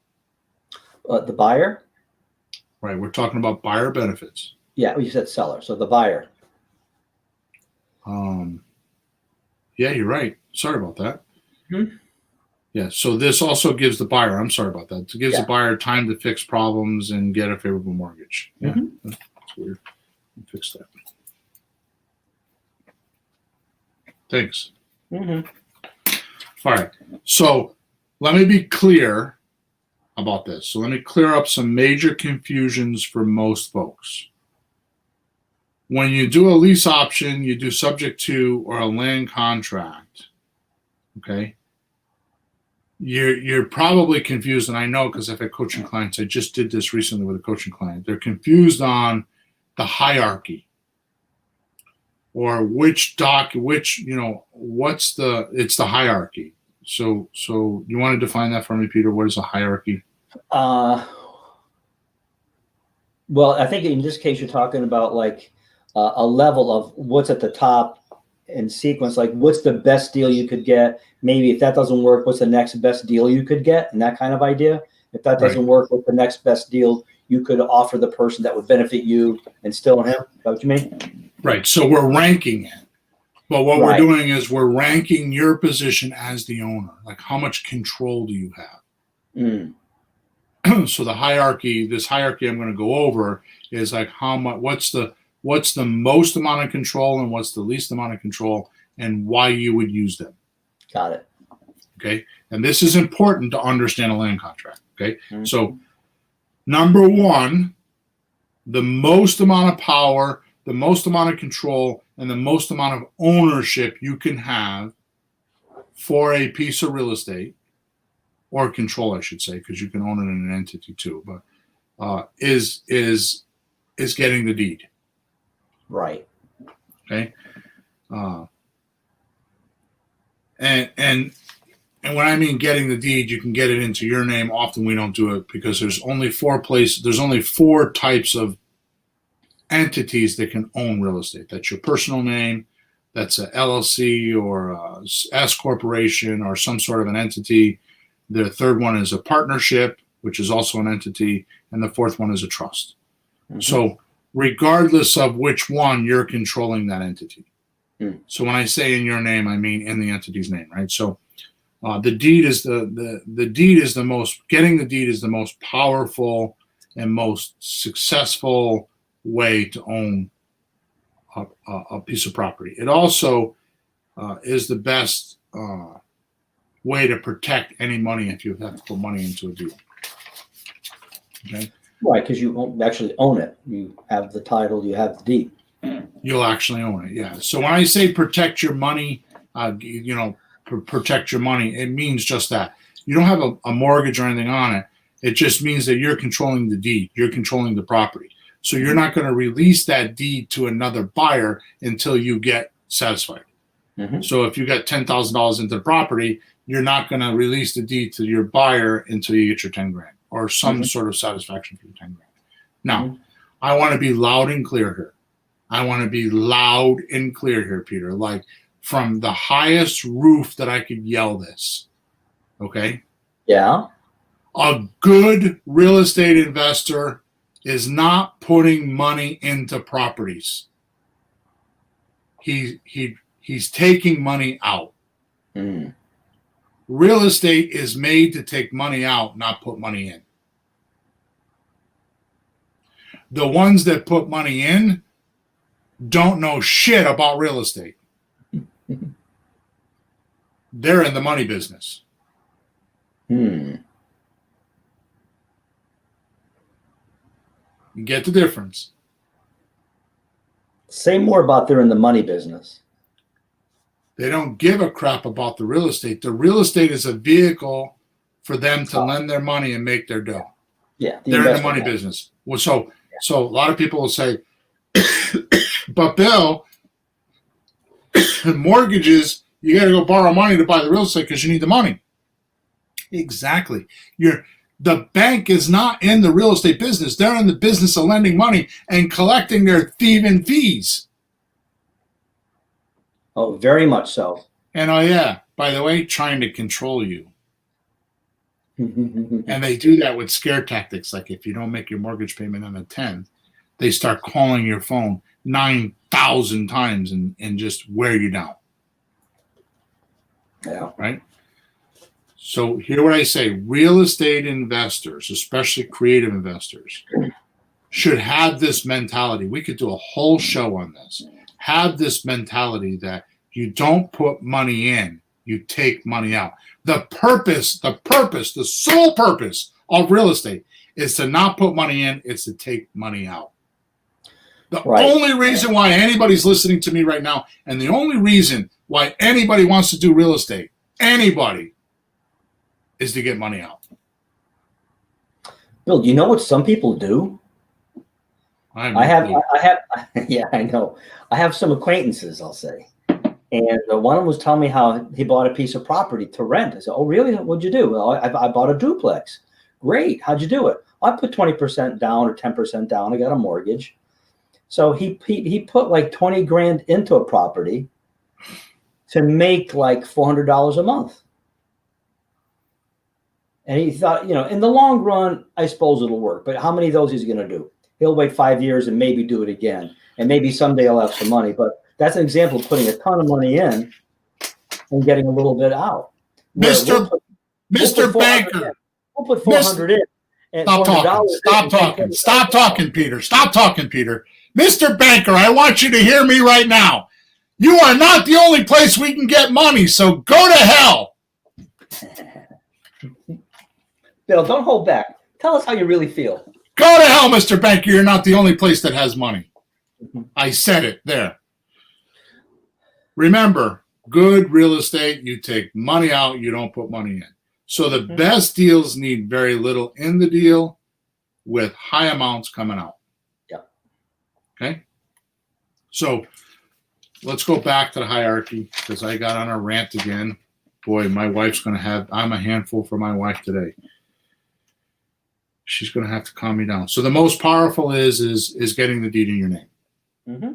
The buyer? Right. We're talking about buyer benefits. Yeah, you said seller. So the buyer. Yeah, you're right. Sorry about that. Mm-hmm. Yeah. So this also gives the buyer, I'm sorry about that. It gives the buyer time to fix problems and get a favorable mortgage. Yeah. Mm-hmm. That's weird. Fix that. Thanks. Mm-hmm. All right. So let me be clear about this. So let me clear up some major confusions for most folks. When you do a lease option, you do subject to or a land contract, okay? You're probably confused, and I know because I've had coaching clients. I just did this recently with a coaching client. They're confused on the hierarchy or what's it's the hierarchy. So you want to define that for me, Peter? What is a hierarchy? Well, I think in this case, you're talking about like a level of what's at the top in sequence, like what's the best deal you could get? Maybe if that doesn't work, what's the next best deal you could get? And that kind of idea. If that doesn't work, what's the next best deal you could offer the person that would benefit you and still him? Is that what you mean? Right. So we're ranking it. But what we're doing is we're ranking your position as the owner. Like how much control do you have? So the hierarchy, this hierarchy I'm going to go over is like how much, what's the most amount of control and what's the least amount of control and why you would use them. Got it. Okay. And this is important to understand a land contract. Okay. So number one, the most amount of power, the most amount of control, and the most amount of ownership you can have for a piece of real estate, or control, I should say, because you can own it in an entity too, but is getting the deed. Right. Okay. And when I mean getting the deed, you can get it into your name. Often we don't do it because there's only four types of entities that can own real estate. That's your personal name, that's a LLC or a S corporation or some sort of an entity. The third one is a partnership, which is also an entity, and the fourth one is a trust. So regardless of which one, you're controlling that entity. So when I say in your name, I mean in the entity's name, right? So the deed is the deed is the most, getting the deed is the most powerful and most successful way to own a piece of property. It also is the best way to protect any money if you have to put money into a deal. Okay. Right, because you won't actually own it. You have the title, you have the deed. You'll actually own it, yeah. So when I say protect your money, protect your money, it means just that. You don't have a mortgage or anything on it. It just means that you're controlling the deed. You're controlling the property. So you're not going to release that deed to another buyer until you get satisfied. Mm-hmm. So if you got $10,000 into the property, you're not going to release the deed to your buyer until you get your 10 grand or some sort of satisfaction for your 10 grand. Now, I want to be loud and clear here. I want to be loud and clear here, Peter, like from the highest roof that I could yell this. Okay? Yeah. A good real estate investor is not putting money into properties. He's taking money out. Mm. Real estate is made to take money out, not put money in. The ones that put money in don't know shit about real estate. They're in the money business. Hmm. You get the difference. Say more about they're in the money business. They don't give a crap about the real estate. The real estate is a vehicle for them to lend their money and make their dough. Yeah, they're in the money business. Well, so a lot of people will say, but Bill, mortgages, you got to go borrow money to buy the real estate because you need the money. Exactly. The bank is not in the real estate business. They're in the business of lending money and collecting their thieving fees. Oh, very much so. And oh yeah, by the way, trying to control you. And they do that with scare tactics. Like if you don't make your mortgage payment on the 10th, they start calling your phone 9,000 times and just wear you down. Yeah. Right? So hear what I say. Real estate investors, especially creative investors, should have this mentality. We could do a whole show on this. Have this mentality that you don't put money in, you take money out. The sole purpose of real estate is to not put money in, it's to take money out. The only reason why anybody's listening to me right now, and the only reason why anybody wants to do real estate, anybody, is to get money out. Bill, do you know what some people do? I have, yeah, I know. I have some acquaintances, I'll say. And one of them was telling me how he bought a piece of property to rent. I said, oh, really? What'd you do? Well, I bought a duplex. Great. How'd you do it? I put 20% down or 10% down. I got a mortgage. So he put like 20 grand into a property to make like $400 a month. And he thought, in the long run, I suppose it'll work. But how many of those is he going to do? He'll wait 5 years and maybe do it again. And maybe someday he'll have some money. But that's an example of putting a ton of money in and getting a little bit out. Mr. Banker. We'll put 400 in. And Stop talking, Peter. Stop talking, Peter. Mr. Banker, I want you to hear me right now. You are not the only place we can get money, so go to hell. Bill, don't hold back. Tell us how you really feel. Go to hell, Mr. Banker. You're not the only place that has money. I said it there. Remember, good real estate, you take money out, you don't put money in. So the best deals need very little in the deal with high amounts coming out. Yeah. Okay? So let's go back to the hierarchy because I got on a rant again. Boy, my wife's going to have, I'm a handful for my wife today. She's going to have to calm me down. So the most powerful is getting the deed in your name. Mm-hmm.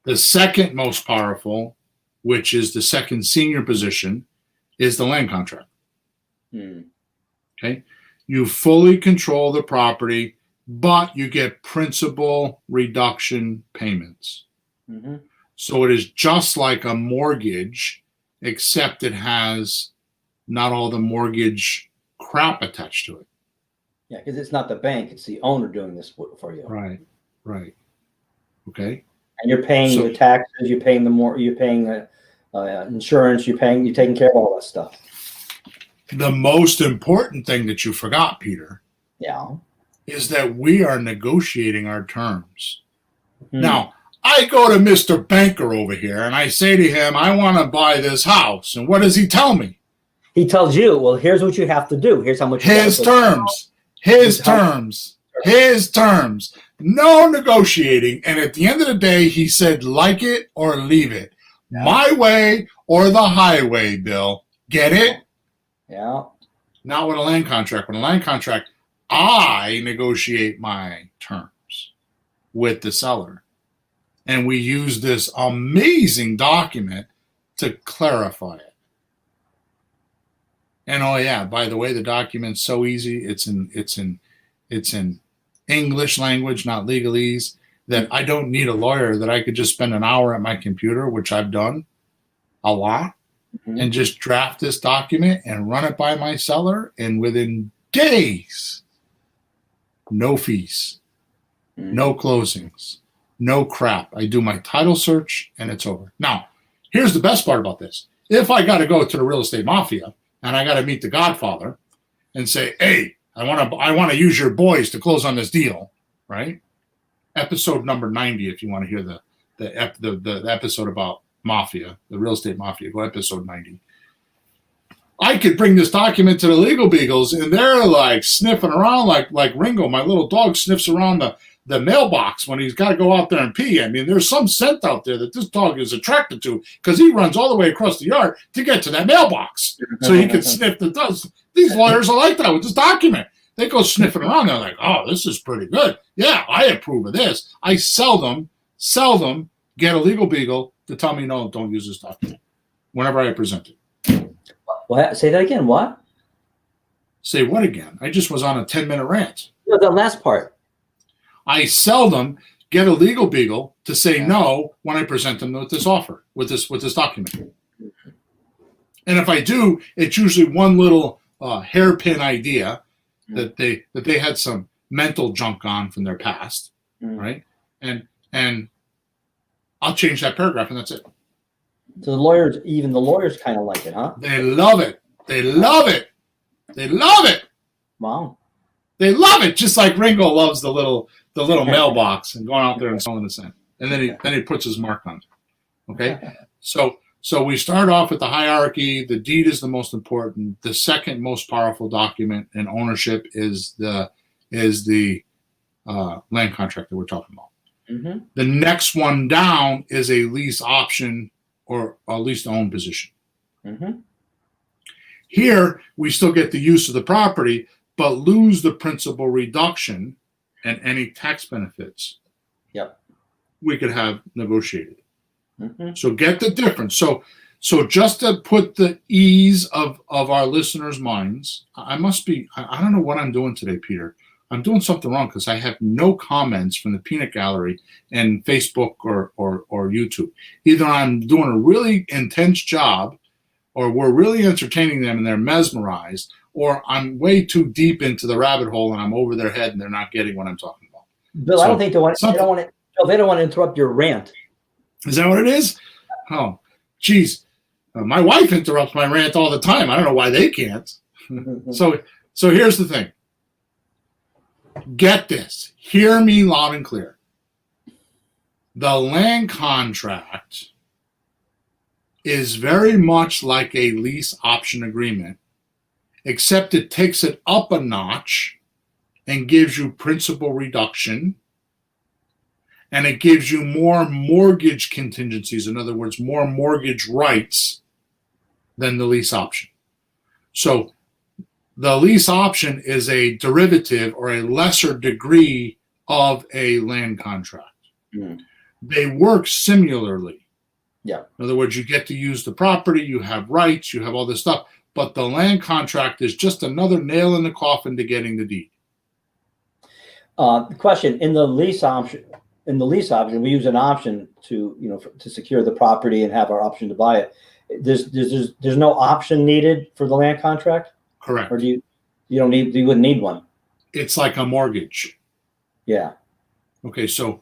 The second most powerful, which is the second senior position, is the land contract. Okay? You fully control the property, but you get principal reduction payments. Mm-hmm. So it is just like a mortgage, except it has not all the mortgage crap attached to it. Yeah, because it's not the bank; it's the owner doing this for you. Right. Okay. And you're paying the taxes, you're paying the insurance, you're taking care of all that stuff. The most important thing that you forgot, Peter, is that we are negotiating our terms. Now, I go to Mr. Banker over here and I say to him, I want to buy this house. And what does he tell me? He tells you, well, here's what you have to do. Here's how much. His terms. His terms. No negotiating. And at the end of the day, he said, like it or leave it. Yeah. My way or the highway, Bill. Get it? Yeah. Not with a land contract. With a land contract, I negotiate my terms with the seller. And we use this amazing document to clarify it. And oh yeah, by the way, the document's so easy. It's in English language, not legalese, that I don't need a lawyer, that I could just spend an hour at my computer, which I've done a lot, and just draft this document and run it by my seller. And within days, no fees, no closings, no crap. I do my title search and it's over. Now, here's the best part about this. If I got to go to the real estate mafia and I got to meet the Godfather and say, hey, I want to use your boys to close on this deal, right? Episode number 90, if you want to hear the episode about mafia, the real estate mafia, go episode 90. I could bring this document to the legal beagles, and they're like sniffing around like Ringo, my little dog, sniffs around the mailbox when he's got to go out there and pee. I mean, there's some scent out there that this dog is attracted to because he runs all the way across the yard to get to that mailbox so he can sniff the dust. These lawyers are like that with this document. They go sniffing around. They're like, oh, this is pretty good. Yeah, I approve of this. I seldom get a legal beagle to tell me, no, don't use this document whenever I present it. What? Say that again. What? Say what again? I just was on a 10-minute rant. No, the last part. I seldom get a legal beagle to say no when I present them with this offer, with this document. And if I do, it's usually one little hairpin idea that they had some mental junk on from their past, right? And I'll change that paragraph, and that's it. So the lawyers kind of like it, huh? They love it. They love it. They love it. Wow. They love it, just like Ringo loves the little mailbox and going out there and selling the scent. And then he puts his mark on it. Okay? So we start off with the hierarchy. The deed is the most important. The second most powerful document in ownership is the land contract that we're talking about. Mm-hmm. The next one down is a lease option or a lease to own position. Mm-hmm. Here, we still get the use of the property, but lose the principal reduction and any tax benefits. Yep. We could have negotiated. Mm-hmm. So get the difference. So just to put the ease of our listeners' minds, I don't know what I'm doing today, Peter. I'm doing something wrong because I have no comments from the peanut gallery and Facebook or YouTube. Either I'm doing a really intense job, or we're really entertaining them and they're mesmerized, or I'm way too deep into the rabbit hole and I'm over their head and they're not getting what I'm talking about. Bill, I don't think they don't want to interrupt your rant. Is that what it is? Oh, geez. My wife interrupts my rant all the time. I don't know why they can't. So here's the thing. Get this. Hear me loud and clear. The land contract is very much like a lease option agreement, except it takes it up a notch and gives you principal reduction, and it gives you more mortgage contingencies, in other words, more mortgage rights than the lease option. So the lease option is a derivative or a lesser degree of a land contract. Mm. They work similarly. Yeah. In other words, you get to use the property, you have rights, you have all this stuff, but the land contract is just another nail in the coffin to getting the deed. The question in the lease option, we use an option to to secure the property and have our option to buy it. There's no option needed for the land contract. Correct. Or you wouldn't need one. It's like a mortgage. Yeah. Okay, so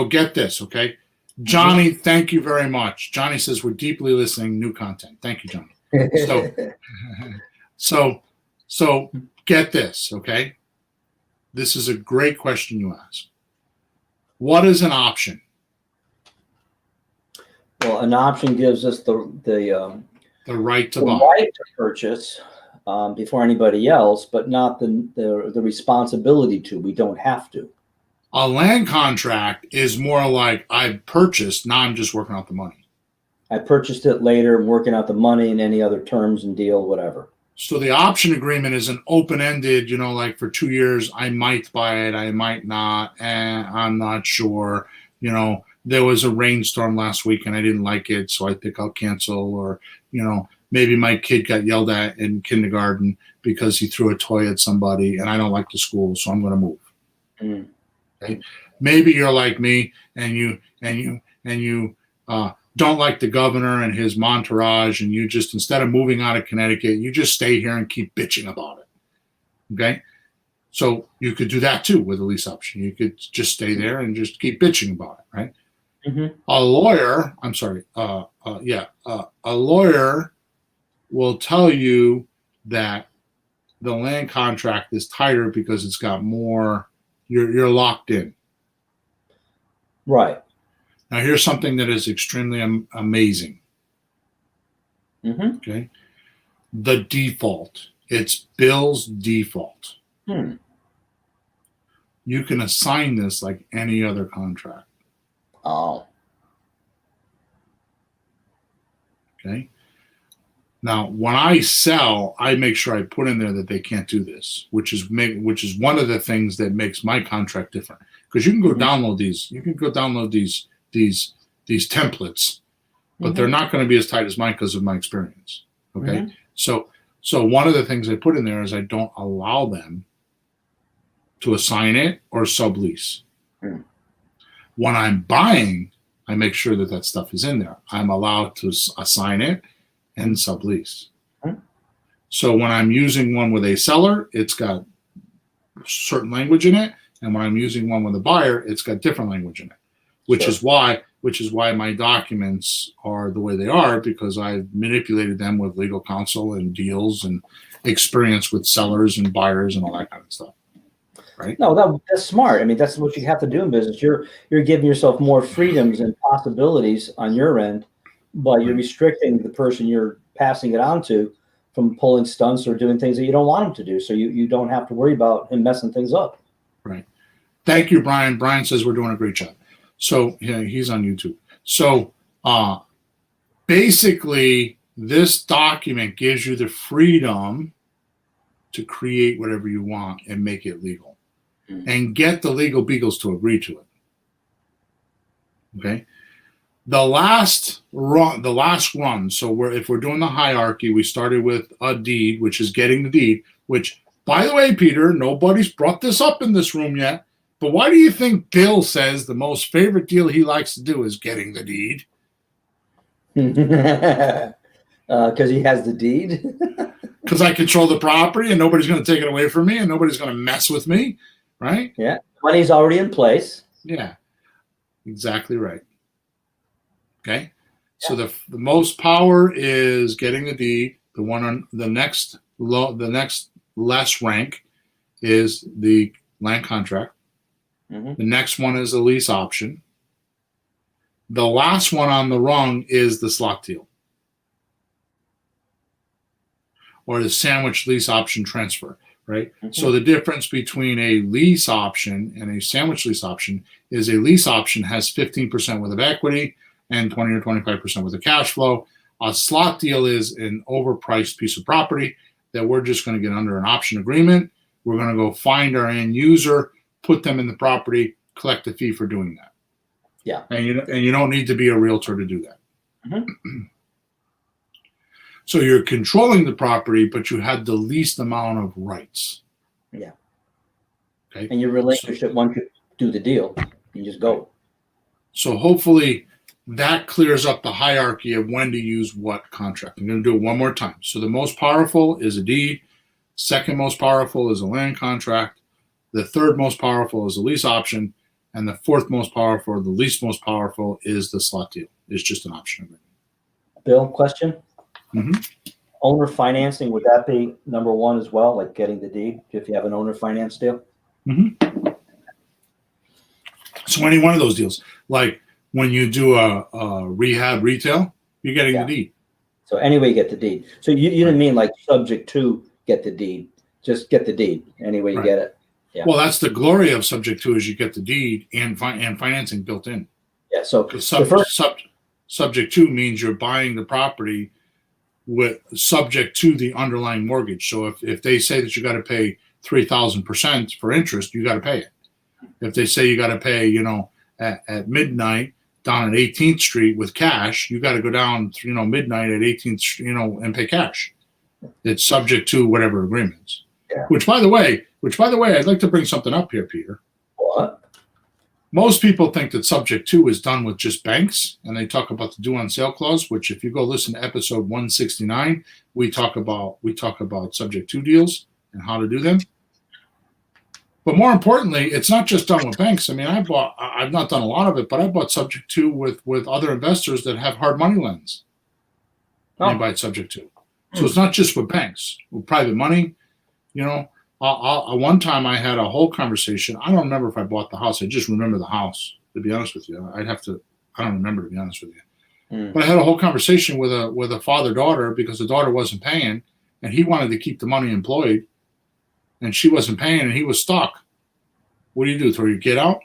get this, okay? Johnny, thank you very much. Johnny says we're deeply listening, new content. Thank you, Johnny. So get this, okay? This is a great question you ask. What is an option? Well, an option gives us the right to buy. Right to purchase before anybody else, but not the responsibility to. We don't have to. A land contract is more like I've purchased, now I'm just working out the money. I purchased it later, I'm working out the money and any other terms and deal, whatever. So the option agreement is an open-ended, like for 2 years, I might buy it, I might not, and I'm not sure. There was a rainstorm last week and I didn't like it, so I think I'll cancel. Or, maybe my kid got yelled at in kindergarten because he threw a toy at somebody and I don't like the school, so I'm going to move. Mm. Okay? Maybe you're like me and you don't like the governor and his entourage, and you just, instead of moving out of Connecticut, you just stay here and keep bitching about it. Okay? So you could do that too with a lease option. You could just stay there and just keep bitching about it, right? Mm-hmm. A lawyer will tell you that the land contract is tighter because it's got more, you're locked in. Right. Now, here's something that is extremely amazing. Mm-hmm. Okay. The default. It's Bill's default. You can assign this like any other contract. Oh. Okay. Now, when I sell, I make sure I put in there that they can't do this, which is one of the things that makes my contract different. Because you can go download these. You can go download these templates, but they're not going to be as tight as mine because of my experience. Okay. So one of the things I put in there is I don't allow them to assign it or sublease. When I'm buying, I make sure that stuff is in there. I'm allowed to assign it and sublease. So when I'm using one with a seller, it's got certain language in it, and when I'm using one with a buyer, it's got different language in it. Which is why my documents are the way they are, because I've manipulated them with legal counsel and deals and experience with sellers and buyers and all that kind of stuff. Right? No, that's smart. I mean, that's what you have to do in business. You're giving yourself more freedoms and possibilities on your end, but you're restricting the person you're passing it on to from pulling stunts or doing things that you don't want him to do. So you don't have to worry about him messing things up. Right. Thank you, Brian. Brian says we're doing a great job. So yeah, he's on YouTube. So basically, this document gives you the freedom to create whatever you want and make it legal, and get the legal beagles to agree to it. Okay. The last run. So if we're doing the hierarchy, we started with a deed, which is getting the deed. Which, by the way, Peter, nobody's brought this up in this room yet. But why do you think Bill says the most favorite deal he likes to do is getting the deed? Because he has the deed. Because I control the property and nobody's going to take it away from me and nobody's going to mess with me, right? Yeah, money's already in place. Yeah, exactly right. Okay, so the most power is getting the deed. The one on the next less rank is the land contract. The next one is a lease option. The last one on the rung is the slot deal, or the sandwich lease option transfer, right? So the difference between a lease option and a sandwich lease option is a lease option has 15% worth of equity and 20 or 25% worth of cash flow. A slot deal is an overpriced piece of property that we're just going to get under an option agreement. We're going to go find our end user, put them in the property, collect a fee for doing that. Yeah. And you don't need to be a realtor to do that. So you're controlling the property, but you had the least amount of rights. Yeah. Okay. And your relationship, one could do the deal. You just go. So hopefully that clears up the hierarchy of when to use what contract. I'm going to do it one more time. So the most powerful is a deed. Second most powerful is a land contract. The third most powerful is a lease option. And the fourth most powerful, or the least most powerful, is the slot deal. It's just an option agreement. Bill, question? Owner financing, would that be number one as well, like getting the deed if you have an owner finance deal? So any one of those deals, like when you do a rehab retail, you're getting the deed. So anyway, you get the deed. So you didn't mean like subject to get the deed. Just get the deed any way you get it. Yeah. Well, that's the glory of subject to is you get the deed and financing built in. Yeah. So Subject to means you're buying the property with subject to the underlying mortgage. So if they say that you got to pay 3,000% for interest, you got to pay it. If they say you got to pay, at midnight down at 18th Street with cash, you got to go down, midnight at 18th, and pay cash. It's subject to whatever agreements. Yeah. Which by the way, I'd like to bring something up here, Peter. What? Most people think that subject to is done with just banks, and they talk about the due on sale clause, which if you go listen to episode 169, we talk about subject to deals and how to do them. But more importantly, it's not just done with banks. I mean, I've not done a lot of it, but I bought subject to with other investors that have hard money lends. Oh. They buy it subject to. So it's not just with banks, with private money. One time I had a whole conversation. I don't remember if I bought the house. I just remember the house, to be honest with you. I don't remember, to be honest with you. But I had a whole conversation with a father-daughter because the daughter wasn't paying, and he wanted to keep the money employed, and she wasn't paying, and he was stuck. What do? Throw your kid out?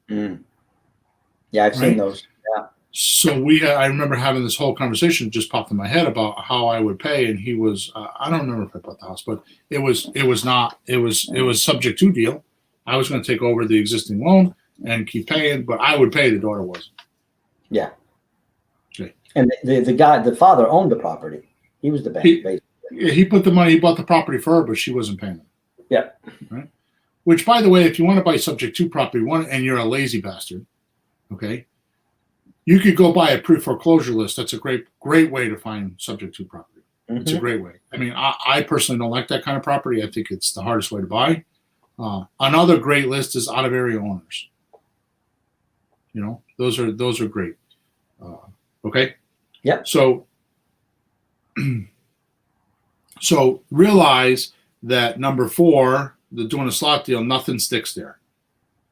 Yeah, I've seen those. Yeah. So I remember having this whole conversation just popped in my head about how I would pay, and he was I don't remember if I bought the house, but it was subject to deal. I was going to take over the existing loan and keep paying, but I would pay. The daughter wasn't. Yeah. Okay. And the father owned the property. He was the bank. He put the money. He bought the property for her, but she wasn't paying. Yeah. Right. Which, by the way, if you want to buy subject to property, and you're a lazy bastard, okay. You could go buy a pre-foreclosure list. That's a great way to find subject to property. Mm-hmm. It's a great way. I mean, I personally don't like that kind of property. I think it's the hardest way to buy. Another great list is out-of-area owners. Those are great. Okay. Yeah. So realize that number 4, doing a slot deal, nothing sticks there.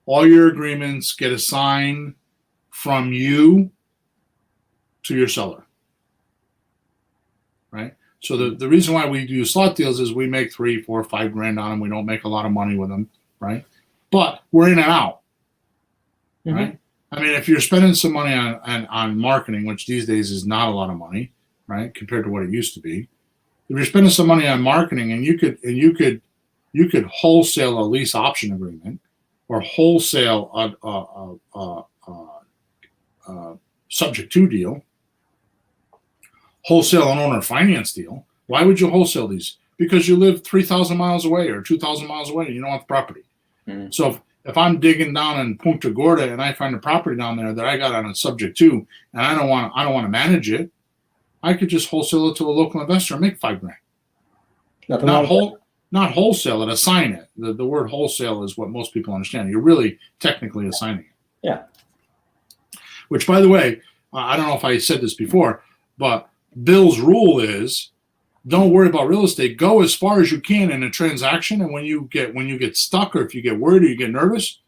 All your agreements get assigned from you to your seller, right? So the reason why we do slot deals is we make $3, $4, $5 grand on them. We don't make a lot of money with them, right? But we're in and out, right? I mean, if you're spending some money on marketing, which these days is not a lot of money, right, compared to what it used to be. If you're spending some money on marketing, and you could wholesale a lease option agreement or wholesale subject to deal, wholesale an owner finance deal. Why would you wholesale these? Because you live 3,000 miles away or 2,000 miles away and you don't have the property. So if I'm digging down in Punta Gorda and I find a property down there that I got on a subject to, and I don't want to manage it, I could just wholesale it to a local investor and make $5 grand. Not wholesale it, assign it. The word wholesale is what most people understand. You're really technically assigning it. Yeah. Which, by the way, I don't know if I said this before, but Bill's rule is don't worry about real estate. Go as far as you can in a transaction, and when you get stuck or if you get worried or you get nervous,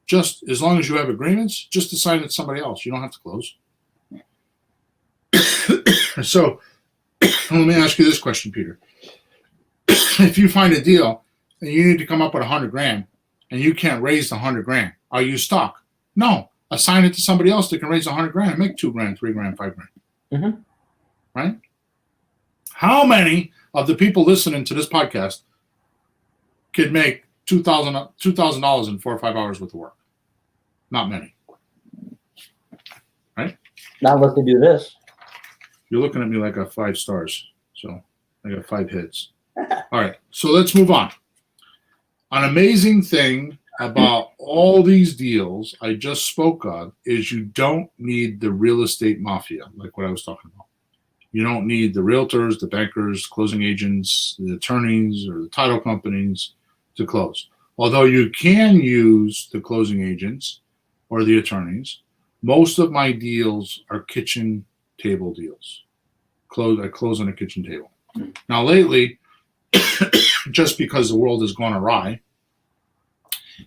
just as long as you have agreements, just assign it to somebody else. You don't have to close. So let me ask you this question, Peter. If you find a deal and you need to come up with 100 grand and you can't raise the 100 grand, are you stuck? No. Assign it to somebody else that can raise 100 grand and make 2 grand, 3 grand, 5 grand. Right? How many of the people listening to this podcast could make $2,000 in 4 or 5 hours worth of work? Not many. Right? Not unless they do this. You're looking at me like I got 5 stars. So I got 5 hits. All right. So let's move on. An amazing thing about all these deals I just spoke of is you don't need the real estate mafia, like what I was talking about. You don't need the realtors, the bankers, closing agents, the attorneys, or the title companies to close. Although you can use the closing agents or the attorneys, most of my deals are kitchen table deals. I close on a kitchen table. Now lately, just because the world has gone awry,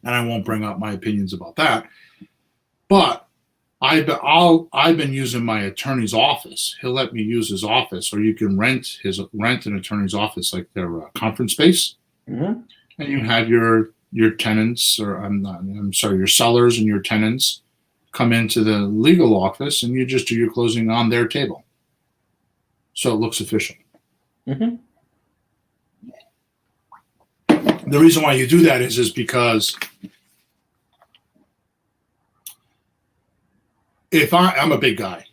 and I won't bring up my opinions about that, but I've been using my attorney's office. He'll let me use his office, or you can rent an attorney's office, like their conference space, Mm-hmm. and you have your tenants, or I'm sorry, your sellers and your tenants come into the legal office, and you just do your closing on their table, so it looks official. Mm-hmm. The reason why you do that is because if I'm a big guy,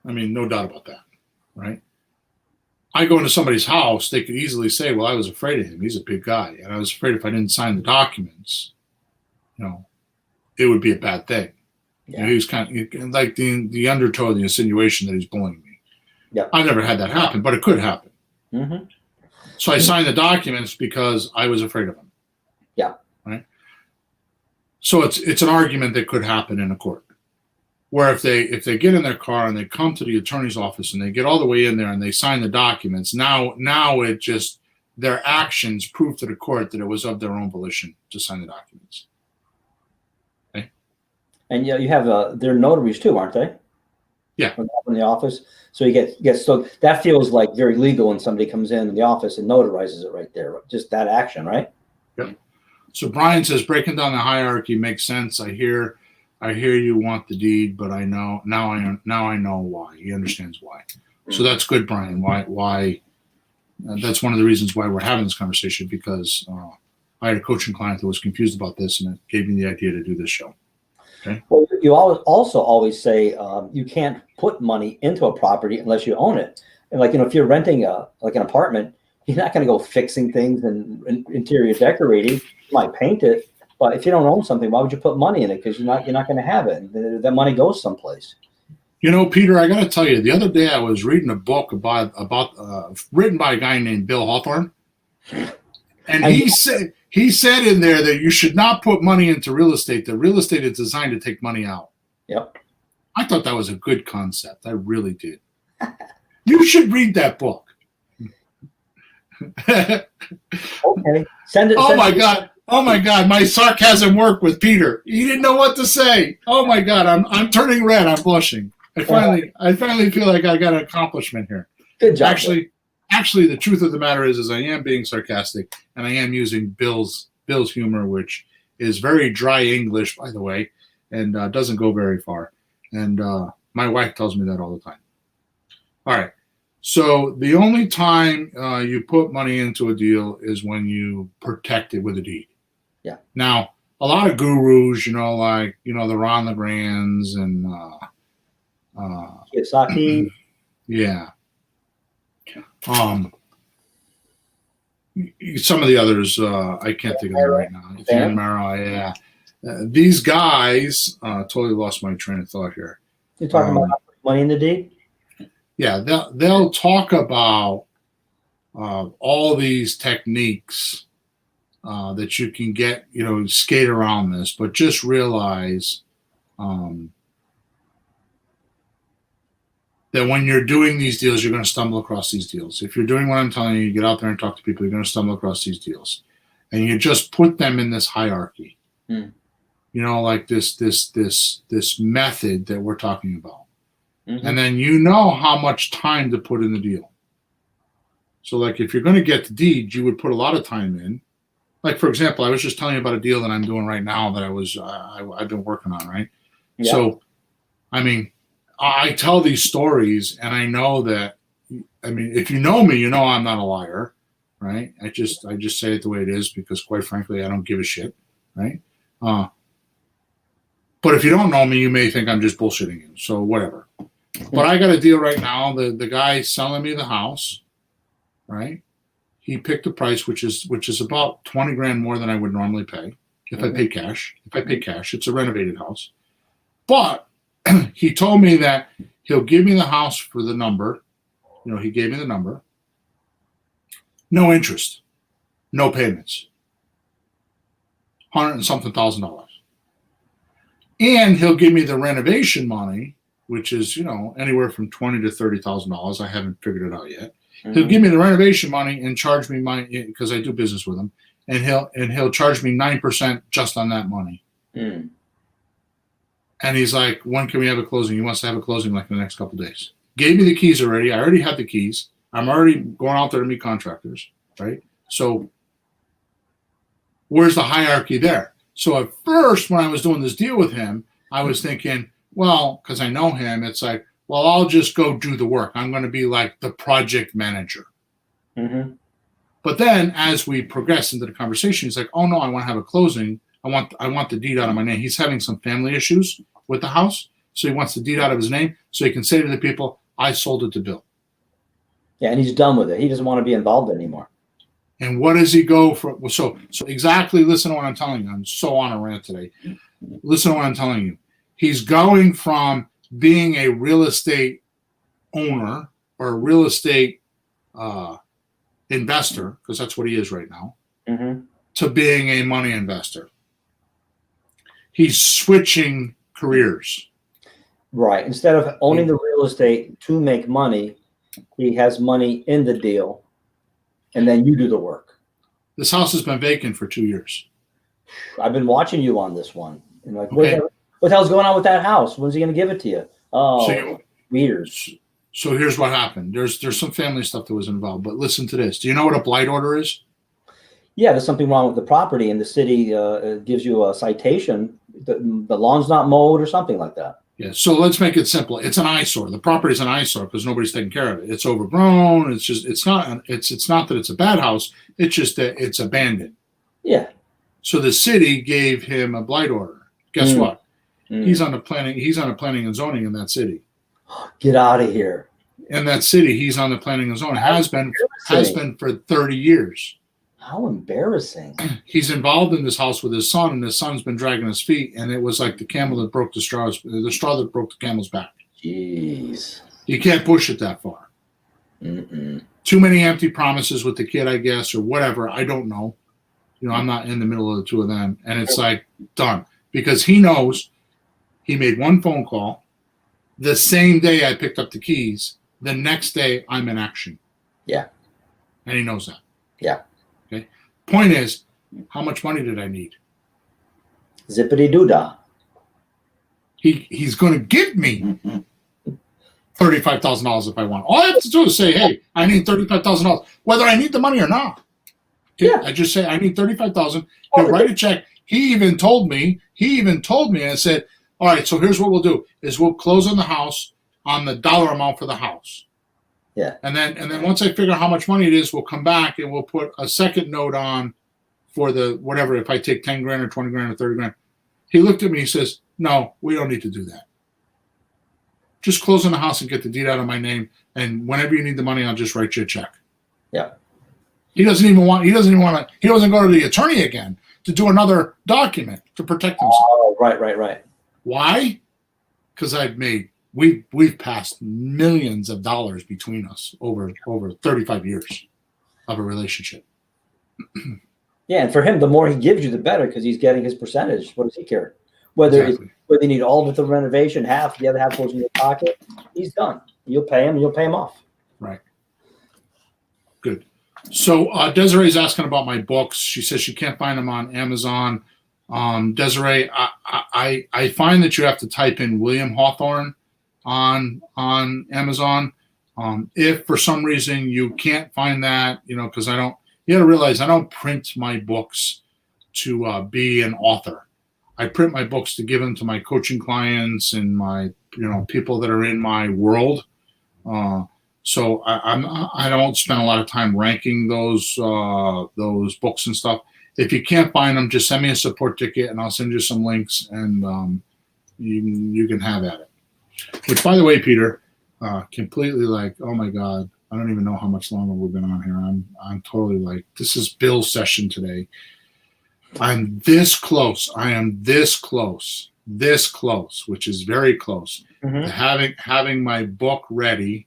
I mean, no doubt about that, right? I go into somebody's house, they could easily say, well, I was afraid of him. He's a big guy. And I was afraid if I didn't sign the documents, it would be a bad thing. Yeah. He was kind of like the undertow of the insinuation that he's bullying me. Yeah. I never had that happen, but it could happen. Mm-hmm. So I signed the documents because I was afraid of him. Yeah. Right. So it's an argument that could happen in a court, where if they get in their car and they come to the attorney's office and they get all the way in there and they sign the documents, now it just, their actions prove to the court that it was of their own volition to sign the documents. Okay. And you have they're notaries too, aren't they? Yeah. In the office, so you get so that feels like very legal when somebody comes in the office and notarizes it right there. Just that action, right? Yep. So Brian says breaking down the hierarchy makes sense. I hear you want the deed, but I know now I know why. He understands why. So that's good, Brian. Why? That's one of the reasons why we're having this conversation, because I had a coaching client that was confused about this, and it gave me the idea to do this show. Okay. Well, you always say you can't put money into a property unless you own it. And if you're renting an apartment, you're not going to go fixing things and interior decorating. You might paint it, but if you don't own something, why would you put money in it? Because you're not going to have it. That money goes someplace. Peter, I got to tell you, the other day I was reading a book about written by a guy named Bill Hawthorne, and he said in there that you should not put money into real estate. That real estate is designed to take money out. Yep. I thought that was a good concept. I really did. You should read that book. Okay. Send it. Oh my God. My sarcasm worked with Peter. He didn't know what to say. Oh my God. I'm turning red. I'm blushing. I finally feel like I got an accomplishment here. Good job. Actually, the truth of the matter is I am being sarcastic, and I am using Bill's humor, which is very dry English, by the way, and doesn't go very far. And my wife tells me that all the time. All right. So the only time you put money into a deal is when you protect it with a deed. Yeah. Now, a lot of gurus, like the Ron LeGrands and Kiyosaki. Yeah. Some of the others I can't think of them right now. Dan Marrow, yeah. These guys totally lost my train of thought here. You're talking about money in the deed? Yeah, they'll talk about all these techniques that you can get, skate around this, but just realize that when you're doing these deals, you're going to stumble across these deals. If you're doing what I'm telling you, you get out there and talk to people, you're going to stumble across these deals, and you just put them in this hierarchy. Like this method that we're talking about. Mm-hmm. And then how much time to put in the deal. So like if you're going to get the deed, you would put a lot of time in. Like, for example, I was just telling you about a deal that I'm doing right now that I've been working on, right? Yeah. So, I tell these stories, and I know that, if you know me, I'm not a liar, right? I just say it the way it is because, quite frankly, I don't give a shit, right? But if you don't know me, you may think I'm just bullshitting you. So whatever. But I got a deal right now. The guy selling me the house, right? He picked a price which is about 20 grand more than I would normally pay if I pay cash. It's a renovated house. But he told me that he'll give me the house for the number. He gave me the number. No interest, no payments, $100 and something thousand. And he'll give me the renovation money, which is, anywhere from $20,000 to $30,000. I haven't figured it out yet. Mm-hmm. He'll give me the renovation money and charge me because I do business with him, and he'll charge me 9% just on that money. Mm. And he's like, when can we have a closing? He wants to have a closing like in the next couple of days. Gave me the keys already. I already have the keys. I'm already going out there to meet contractors, right? So where's the hierarchy there? So at first, when I was doing this deal with him, I was thinking, well, because I know him, it's like, well, I'll just go do the work. I'm going to be like the project manager. Mm-hmm. But then as we progress into the conversation, he's like, oh, no, I want to have a closing. I want the deed out of my name. He's having some family issues with the house. So he wants the deed out of his name so he can say to the people, I sold it to Bill. Yeah, and he's done with it. He doesn't want to be involved anymore. And what does he go for? So exactly, listen to what I'm telling you. I'm so on a rant today. Listen to what I'm telling you. He's going from being a real estate owner or a real estate investor, because that's what he is right now, to being a money investor. He's switching careers. Right. Instead of owning the real estate to make money, he has money in the deal, and then you do the work. This house has been vacant for 2 years. I've been watching you on this one. And like, okay. What the hell's going on with that house? When's he going to give it to you? Oh, weird. So here's what happened. There's some family stuff that was involved, but listen to this. Do you know what a blight order is? Yeah, there's something wrong with the property, and the city gives you a citation. The lawn's not mowed or something like that. Yeah, so let's make it simple. It's an eyesore. The property's an eyesore because nobody's taking care of it. It's overgrown. It's not that it's a bad house. It's just that it's abandoned. Yeah. So the city gave him a blight order. Guess what? He's on the planning and zoning in that city. Get out of here. In that city, he's on the planning and zoning. Has been for 30 years. How embarrassing. He's involved in this house with his son, and his son's been dragging his feet, and it was like the camel that broke the straw that broke the camel's back. Jeez. You can't push it that far. Too many empty promises with the kid, I guess, or whatever. I don't know. You know, I'm not in the middle of the two of them. And it's like, done. Because he knows he made one phone call. The same day I picked up the keys, the next day I'm in action. Yeah. And he knows that. Yeah. Okay. Point is, how much money did I need? Zippity doo dah. He's going to give me $35,000 if I want. All I have to do is say, hey, I need $35,000, whether I need the money or not. Okay? Yeah. I just say I need $35,000. He'll write a check. He even told me, and I said, all right, so here's what we'll do is we'll close on the house on the dollar amount for the house. Yeah. And then once I figure out how much money it is, we'll come back and we'll put a second note on for the whatever, if I take 10 grand or 20 grand or 30 grand. He looked at me, he says, no, we don't need to do that. Just close on the house and get the deed out of my name. And whenever you need the money, I'll just write you a check. Yeah. He doesn't go to the attorney again to do another document to protect himself. Oh, right. Why? Because we've passed millions of dollars between us over 35 years of a relationship. Yeah, and for him, the more he gives you, the better, because he's getting his percentage. What does he care? Whether you need all of the renovation, half, the other half goes in your pocket, he's done. You'll pay him off. Right. Good. So Desiree's asking about my books. She says she can't find them on Amazon. Desiree, I find that you have to type in William Hawthorne on Amazon. If for some reason you can't find that, because you got to realize I don't print my books to be an author. I print my books to give them to my coaching clients and my, people that are in my world. So I don't spend a lot of time ranking those books and stuff. If you can't find them, just send me a support ticket and I'll send you some links and you can have at it. Which, by the way, Peter, completely like, oh my God, I don't even know how much longer we've been on here. I'm totally like, this is Bill's session today. I'm this close. I am this close, which is very close to having my book ready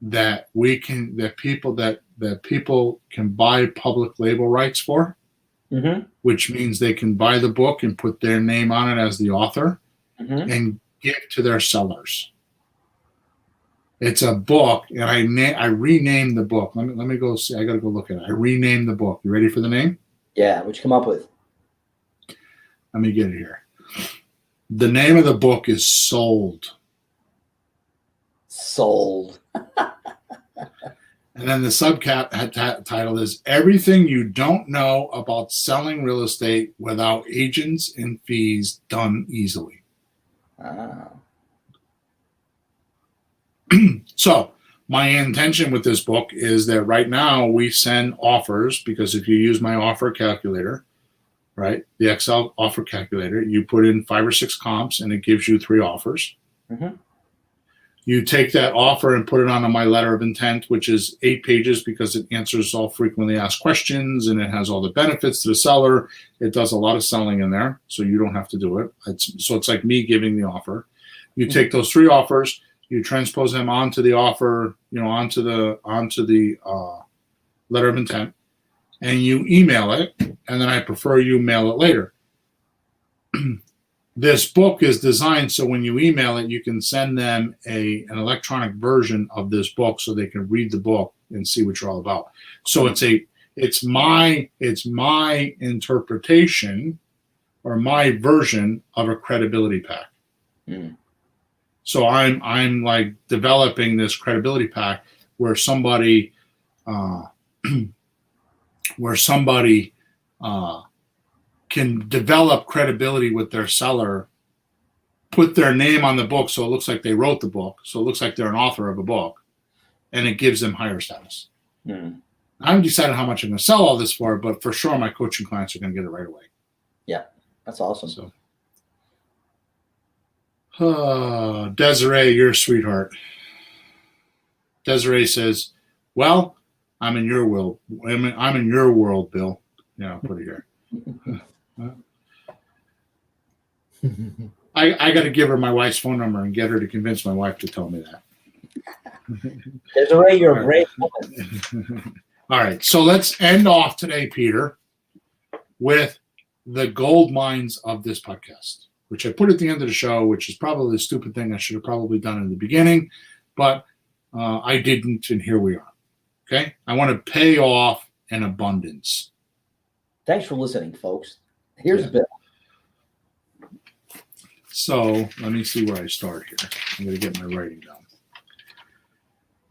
that people can buy public label rights for, which means they can buy the book and put their name on it as the author and give to their sellers. It's a book, and I renamed the book. Let me go see. I got to go look at it. I renamed the book. You ready for the name? Yeah, what you come up with? Let me get it here. The name of the book is Sold. Sold. And then the subtitle is Everything You Don't Know About Selling Real Estate Without Agents and Fees Done Easily. Ah. So my intention with this book is that right now we send offers, because if you use my offer calculator, right, the Excel offer calculator, you put in 5 or 6 comps and it gives you 3 offers. Mm-hmm. You take that offer and put it onto my letter of intent, which is 8 pages because it answers all frequently asked questions and it has all the benefits to the seller. It does a lot of selling in there, so you don't have to do it. It's like me giving the offer. You take those 3 offers, you transpose them onto the offer, onto the letter of intent, and you email it. And then I prefer you mail it later. This book is designed so when you email it, you can send them an electronic version of this book so they can read the book and see what you're all about. So it's my interpretation or my version of a credibility pack. Mm. So I'm like developing this credibility pack where somebody can develop credibility with their seller, put their name on the book so it looks like they wrote the book, so it looks like they're an author of a book, and it gives them higher status. Mm. I haven't decided how much I'm going to sell all this for, but for sure my coaching clients are going to get it right away. Yeah, that's awesome. So, Desiree, you're a sweetheart. Desiree says, "Well, I'm in your world. I'm in your world, Bill." Yeah, I'll put it here. I got to give her my wife's phone number and get her to convince my wife to tell me that. Desiree, you're a great woman. All right, so let's end off today, Peter, with the gold mines of this podcast, which I put at the end of the show, which is probably a stupid thing I should have probably done in the beginning, but I didn't, and here we are. Okay, I want to pay off in abundance. Thanks for listening, folks. Here's Bill. So let me see where I start here. I'm going to get my writing down.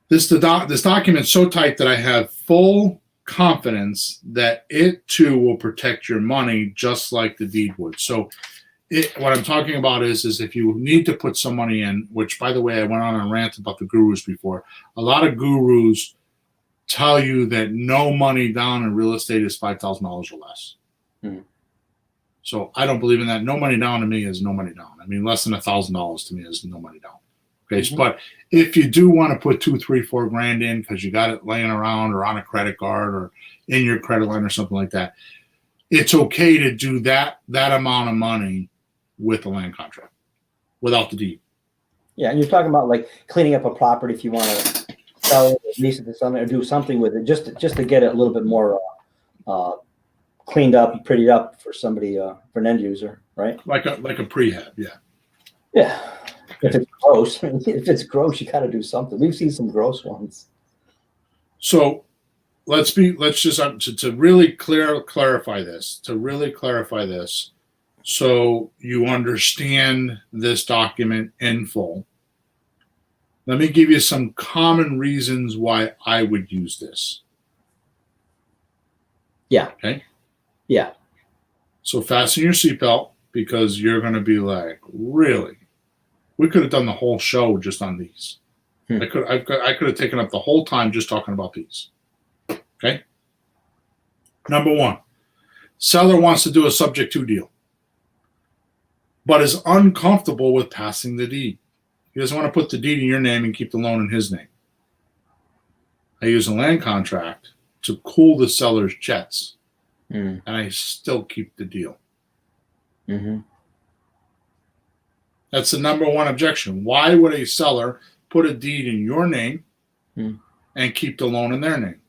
This document's so tight that I have full confidence that it too will protect your money just like the deed would. So what I'm talking about is if you need to put some money in, which by the way, I went on a rant about the gurus before. A lot of gurus tell you that no money down in real estate is $5,000 or less. Hmm. So I don't believe in that. No money down to me is no money down. I mean, less than $1,000 to me is no money down. Okay, mm-hmm. But if you do want to put $2, $3, $4 grand in because you got it laying around or on a credit card or in your credit line or something like that, it's okay to do that amount of money with a land contract without the deed. Yeah, and you're talking about like cleaning up a property if you want to sell it, lease it to something, or do something with it, just to get it a little bit more cleaned up, prettied up for somebody, for an end user, right? Like a prehab, yeah. Yeah. Okay. If it's gross, if it's gross, you got to do something. We've seen some gross ones. So let's just to really clarify this. So you understand this document in full. Let me give you some common reasons why I would use this. Yeah. Okay. Yeah. So fasten your seatbelt because you're going to be like, really? We could have done the whole show just on these. I could have taken up the whole time just talking about these. Okay. Number one, seller wants to do a subject to deal, but is uncomfortable with passing the deed. He doesn't want to put the deed in your name and keep the loan in his name. I use a land contract to cool the seller's jets, and I still keep the deal. Mm-hmm. That's the number one objection. Why would a seller put a deed in your name and keep the loan in their name?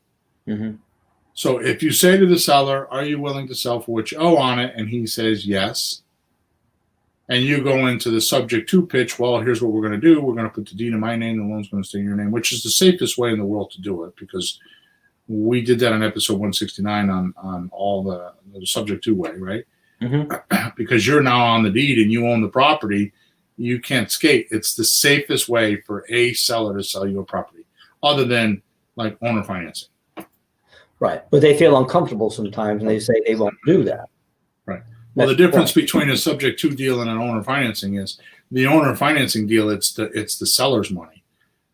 Mm-hmm. So if you say to the seller, are you willing to sell for what you owe on it? And he says yes. And you go into the subject to pitch, well, here's what we're going to do. We're going to put the deed in my name. The loan's going to stay in your name, which is the safest way in the world to do it because we did that on episode 169 on all the subject to way, right? because you're now on the deed and you own the property. You can't skate. It's the safest way for a seller to sell you a property, other than like owner financing. Right. But they feel uncomfortable sometimes and they say they won't do that. Right. Well, the difference between a subject to deal and an owner financing is the owner financing deal, it's the seller's money.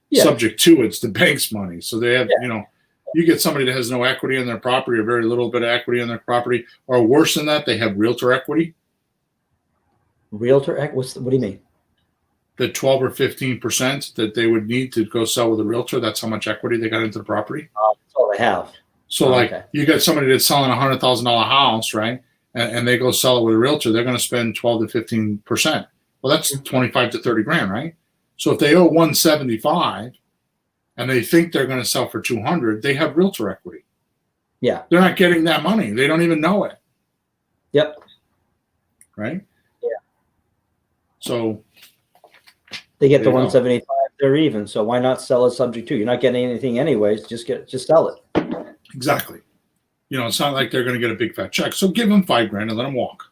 Yeah. Subject to, it's the bank's money. So they have, you get somebody that has no equity in their property or very little bit of equity in their property, or worse than that, they have realtor equity. Realtor equity? What do you mean? The 12 or 15% that they would need to go sell with a realtor, that's how much equity they got into the property. That's all they have. So you got somebody that's selling a $100,000 house, right? And they go sell it with a realtor, they're going to spend 12 to 15%. Well, that's 25 to 30 grand, right? So if they owe 175 and they think they're going to sell for 200, they have realtor equity. Yeah. They're not getting that money. They don't even know it. Yep. Right? Yeah. So they get the 175, they're even. So why not sell it subject to? You're not getting anything anyways. Just sell it. Exactly. It's not like they're going to get a big fat check. So give them $5,000 and let them walk.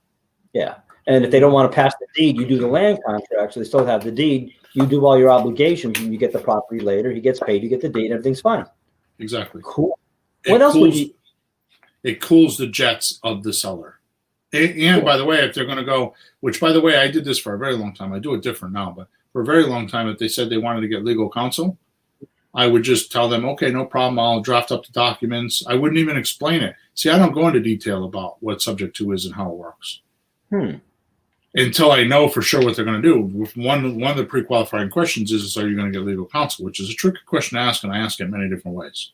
Yeah. And if they don't want to pass the deed, you do the land contract. So they still have the deed. You do all your obligations and you get the property later. He gets paid, you get the deed, everything's fine. Exactly. Cool. What else would you? It cools the jets of the seller. And cool. By the way, if they're going to go, which by the way, I did this for a very long time. I do it different now, but for a very long time, if they said they wanted to get legal counsel, I would just tell them, okay, no problem. I'll draft up the documents. I wouldn't even explain it. See, I don't go into detail about what subject to is and how it works. Until I know for sure what they're going to do. One of the pre-qualifying questions is are you going to get legal counsel, which is a tricky question to ask, and I ask it many different ways.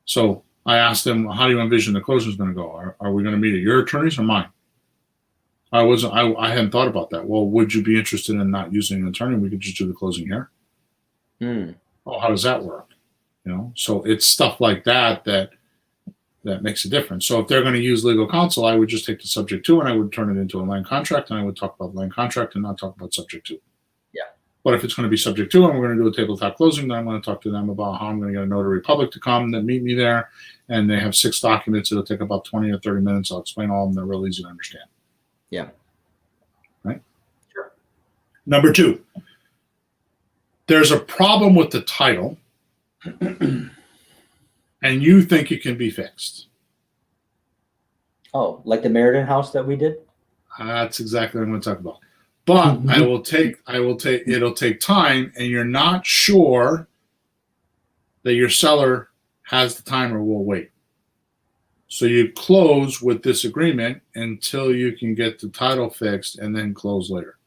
So I asked them, how do you envision the closing is going to go? Are we going to meet at your attorney's or mine? I hadn't thought about that. Well, would you be interested in not using an attorney? We could just do the closing here. Oh, how does that work? So it's stuff like that makes a difference. So if they're going to use legal counsel, I would just take the subject to and I would turn it into a land contract, and I would talk about the land contract and not talk about subject to. Yeah. But if it's going to be subject to and we're going to do a tabletop closing, then I'm going to talk to them about how I'm going to get a notary public to come and meet me there. And they have 6 documents. It'll take about 20 or 30 minutes. I'll explain all of them. They're real easy to understand. Yeah. Right? Sure. Number 2, there's a problem with the title. And you think it can be fixed. Oh, like the Meriden house that we did? That's exactly what I'm going to talk about. But it'll take time, and you're not sure that your seller has the time or will wait. So you close with this agreement until you can get the title fixed and then close later.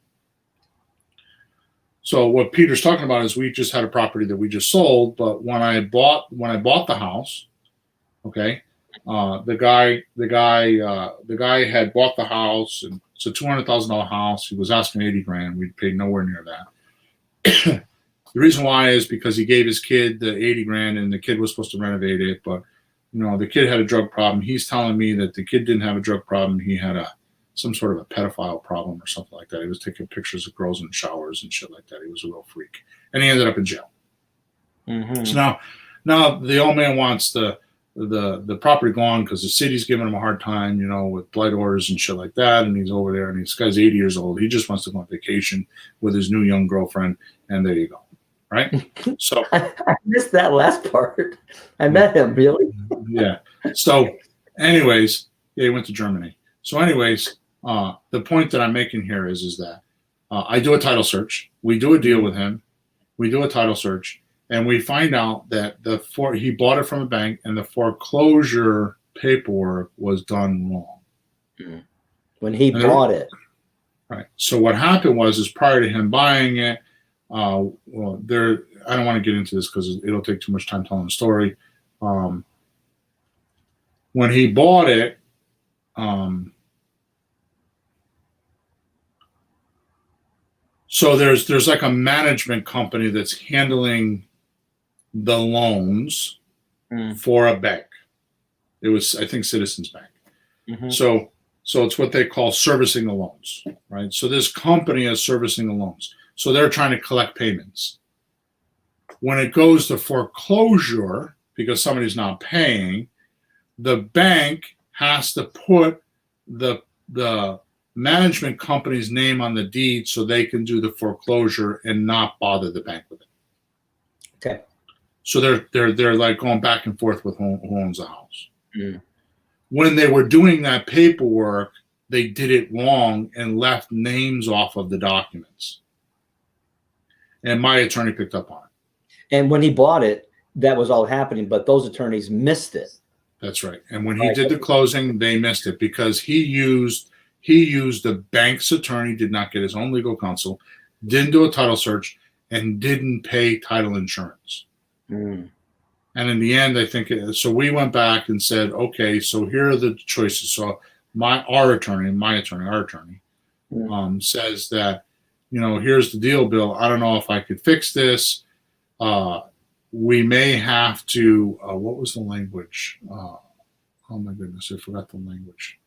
So what Peter's talking about is we just had a property that we just sold, but when I bought the house, okay, the guy had bought the house, and it's a $200,000 house. He was asking $80,000. We paid nowhere near that. The reason why is because he gave his kid the $80,000, and the kid was supposed to renovate it, but the kid had a drug problem. He's telling me that the kid didn't have a drug problem. He had some sort of a pedophile problem or something like that. He was taking pictures of girls in showers and shit like that. He was a real freak. And he ended up in jail. So now the old man wants the property gone because the city's giving him a hard time, with blight orders and shit like that. And he's over there, and this guy's 80 years old. He just wants to go on vacation with his new young girlfriend, and there you go. Right? So I missed that last part. I met him, really? Yeah. So anyways, he went to Germany. So anyways, the point that I'm making here is that I do a title search. We do a deal with him. We do a title search, and we find out that he bought it from a bank, and the foreclosure paperwork was done wrong. When he bought it. Right. So what happened was prior to him buying it, I don't want to get into this because it'll take too much time telling the story. When he bought it, so there's like a management company that's handling the loans for a bank. It was, I think, Citizens Bank. So it's what they call servicing the loans, right? So this company is servicing the loans. So they're trying to collect payments. When it goes to foreclosure, because somebody's not paying, the bank has to put the the management company's name on the deed so they can do the foreclosure and not bother the bank with it. Okay. So they're like going back and forth with who owns the house. Mm. When they were doing that paperwork, they did it wrong and left names off of the documents. And my attorney picked up on it. And when he bought it, that was all happening, but those attorneys missed it. That's right. And when he did the closing, they missed it because he used the bank's attorney, did not get his own legal counsel, didn't do a title search, and didn't pay title insurance. Mm. And in the end, I think so. We went back and said, okay, so here are the choices. So our attorney says that, here's the deal, Bill. I don't know if I could fix this. We may have to. What was the language? Oh my goodness, I forgot the language.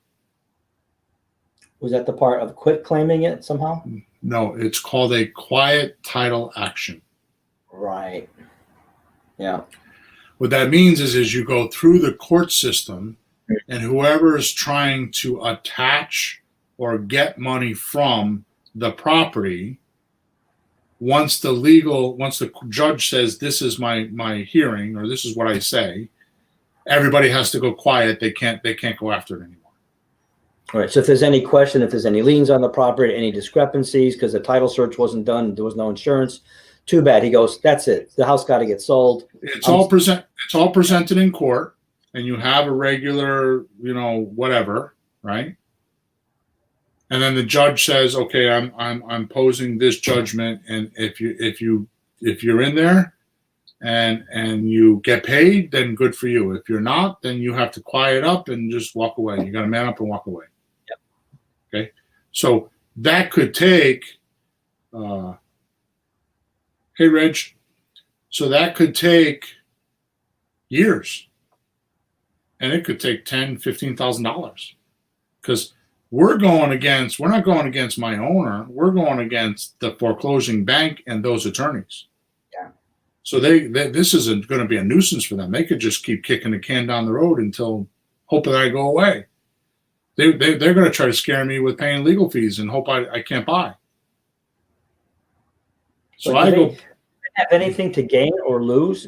Was that the part of quit claiming it somehow? No, it's called a quiet title action. Right. Yeah. What that means is you go through the court system, and whoever is trying to attach or get money from the property, once the judge says this is my hearing or this is what I say, everybody has to go quiet. They can't go after it anymore. All right. So if there's any question, if there's any liens on the property, any discrepancies because the title search wasn't done, there was no insurance. Too bad. He goes, that's it. The house got to get sold. It's all presented in court, and you have a regular, whatever, right? And then the judge says, okay, I'm posing this judgment, and if you're in there and you get paid, then good for you. If you're not, then you have to quiet up and just walk away. You got to man up and walk away. Yep. Okay. So that could take, hey, Reg, so that could take years, and it could take $10,000, $15,000 because we're not going against my owner. We're going against the foreclosing bank and those attorneys. Yeah. So this isn't going to be a nuisance for them. They could just keep kicking the can down the road until hoping I go away. They're going to try to scare me with paying legal fees and hope I can't buy. So I go. Have anything to gain or lose?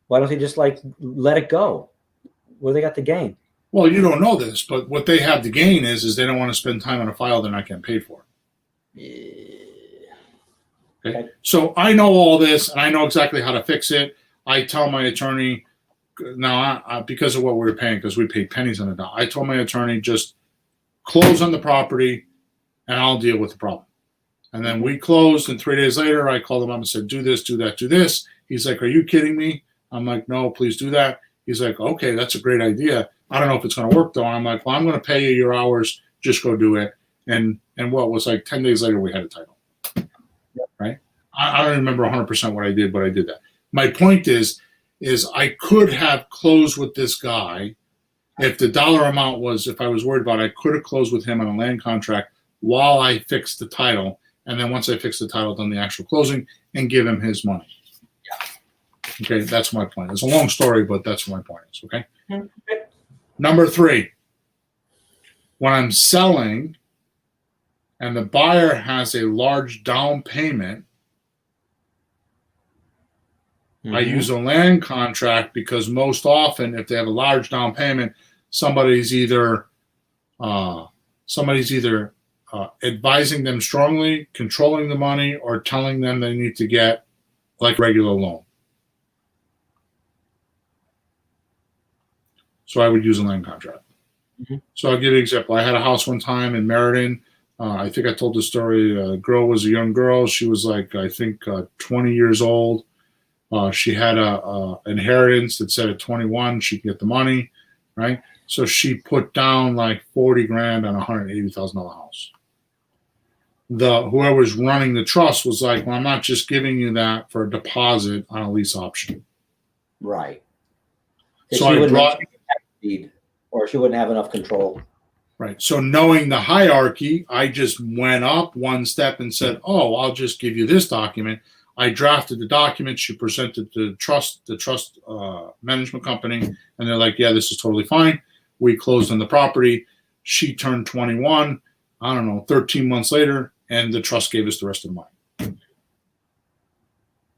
Why don't they just let it go? What do they got to gain? Well, you don't know this, but what they have to gain is they don't want to spend time on a file they're not getting paid for. Yeah. Okay. So I know all this, and I know exactly how to fix it. I tell my attorney, now because of what we were paying, because we paid pennies on the dollar, I told my attorney just close on the property, and I'll deal with the problem. And then we closed, and 3 days later, I called him up and said, do this, do that, do this. He's like, are you kidding me? I'm like, no, please do that. He's like, okay, that's a great idea. I don't know if it's going to work, though. I'm like, well, I'm going to pay you your hours. Just go do it. And what was 10 days later, we had a title. Yep. Right? I don't remember 100% what I did, but I did that. My point is I could have closed with this guy if the dollar amount was, if I was worried about it, I could have closed with him on a land contract while I fixed the title. And then once I fix the title, done the actual closing and give him his money. Yeah. Okay, that's my point. It's a long story, but that's what my point is. Okay. Okay. Number 3, when I'm selling and the buyer has a large down payment, I use a land contract because most often, if they have a large down payment, somebody's either advising them strongly, controlling the money, or telling them they need to get like regular loan. So I would use a land contract. Mm-hmm. So I'll give you an example. I had a house one time in Meriden. I think I told the story. The girl was a young girl. She was 20 years old. She had a inheritance that said at 21 she could get the money, right? So she put down $40,000 on a $180,000 house. Whoever was running the trust was like, well, I'm not just giving you that for a deposit on a lease option. Right. So I brought, or she wouldn't have enough control. Right. So knowing the hierarchy, I just went up one step and said, oh, I'll just give you this document. I drafted the document. She presented the trust management company, and they're like, yeah, this is totally fine. We closed on the property. She turned 21, I don't know, 13 months later, and the trust gave us the rest of the money.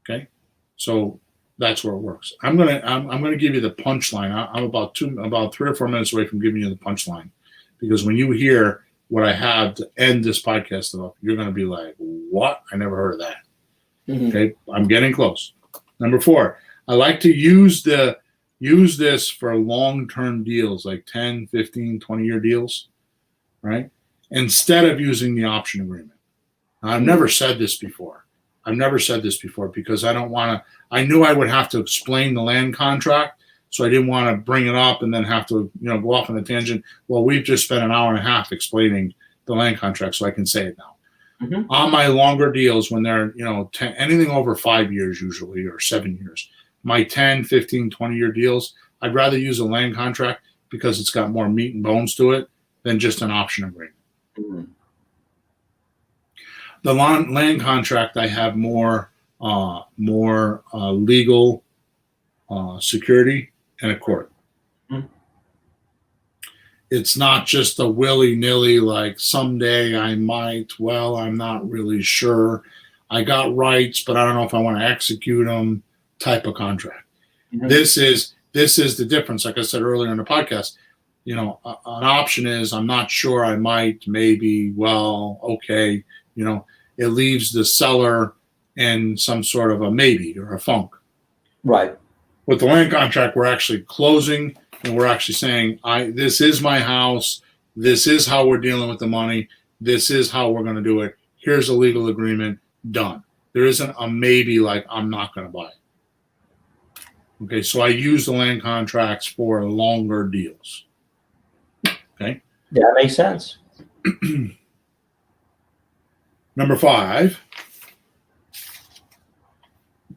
Okay, so that's where it works. I'm gonna give you the punchline. I'm about 3 or 4 minutes away from giving you the punchline, because when you hear what I have to end this podcast off, you're gonna be like, "What? I never heard of that." Mm-hmm. Okay, I'm getting close. Number 4, I like to use this for long-term deals, like 10, 15, 20-year deals, right? Instead of using the option agreement. Now, I've never said this before. Because I knew I would have to explain the land contract, so I didn't want to bring it up and then have to, go off on a tangent. Well, we've just spent an hour and a half explaining the land contract, so I can say it now. Mm-hmm. On my longer deals, when they're, 10, anything over 5 years usually, or 7 years, my 10, 15, 20-year deals, I'd rather use a land contract because it's got more meat and bones to it than just an option agreement. Mm-hmm. The land contract, I have more legal security and a court. Mm-hmm. It's not just a willy-nilly, like someday I might, well, I'm not really sure. I got rights, but I don't know if I want to execute them type of contract. Mm-hmm. This is the difference. Like I said earlier in the podcast, an option is I'm not sure, I might, maybe, well, okay, it leaves the seller in some sort of a maybe or a funk. Right. With the land contract, we're actually closing, and we're actually saying, this is my house. This is how we're dealing with the money. This is how we're going to do it. Here's a legal agreement. Done. There isn't a maybe, like I'm not going to buy it. Okay, so I use the land contracts for longer deals. Okay. Yeah, that makes sense. Number 5,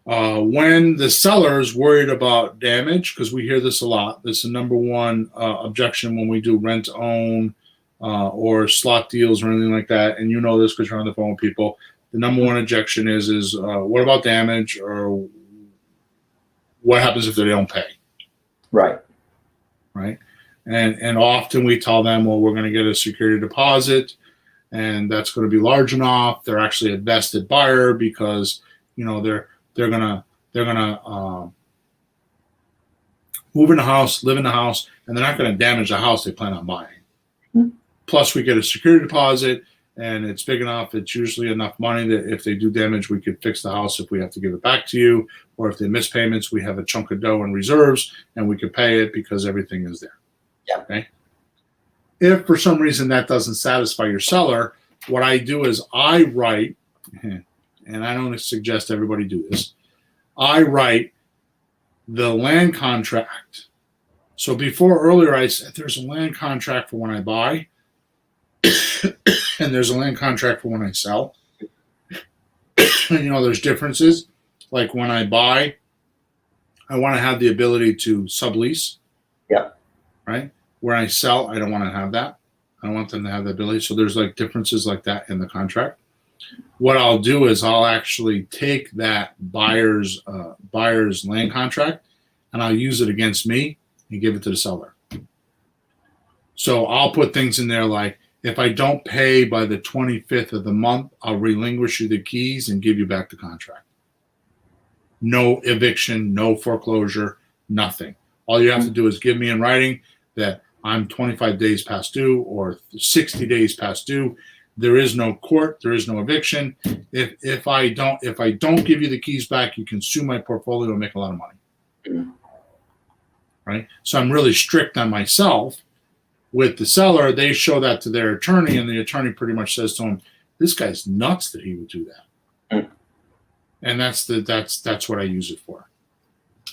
when the seller is worried about damage, because we hear this a lot. This is the number one objection when we do rent-own or slot deals or anything like that. And you know this because you're on the phone with people. The number one objection is what about damage, or what happens if they don't pay? Right. Right. And often we tell them, well, we're going to get a security deposit, and that's going to be large enough. They're actually a vested buyer because they're gonna move in the house, live in the house, and they're not going to damage the house they plan on buying. Mm-hmm. Plus, we get a security deposit, and it's big enough. It's usually enough money that if they do damage, we could fix the house if we have to give it back to you, or if they miss payments, we have a chunk of dough in reserves, and we could pay it because everything is there. Yeah. Okay. If for some reason that doesn't satisfy your seller, what I do is I write, and I don't suggest everybody do this, I write the land contract. So earlier I said there's a land contract for when I buy, and there's a land contract for when I sell. There's differences. Like when I buy, I want to have the ability to sublease. Yeah. Right? Where I sell, I don't want to have that. I don't want them to have the ability. So there's like differences like that in the contract. What I'll do is I'll actually take that buyer's land contract, and I'll use it against me and give it to the seller. So I'll put things in there like, if I don't pay by the 25th of the month, I'll relinquish you the keys and give you back the contract. No eviction, no foreclosure, nothing. All you have to do is give me in writing that I'm 25 days past due or 60 days past due. There is no court. There is no eviction. If I don't give you the keys back, you can sue my portfolio and make a lot of money. Right? So I'm really strict on myself. With the seller, they show that to their attorney, and the attorney pretty much says to him, "This guy's nuts that he would do that." And that's what I use it for.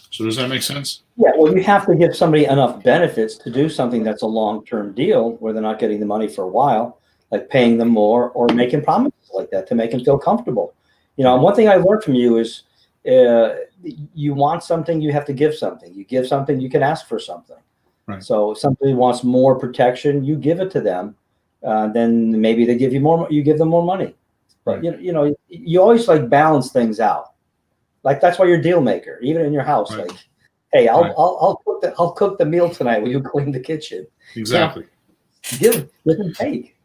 So does that make sense? Yeah, well, you have to give somebody enough benefits to do something that's a long-term deal where they're not getting the money for a while, like paying them more or making promises like that to make them feel comfortable. And one thing I learned from you is you want something, you have to give something. You give something, you can ask for something. Right. So if somebody wants more protection, you give it to them. Then maybe they give you more. You give them more money. But right. You always like balance things out. Like that's why you're a deal maker, even in your house. Right. Like, hey, I'll cook the meal tonight. Will you clean the kitchen? Exactly. Give and take.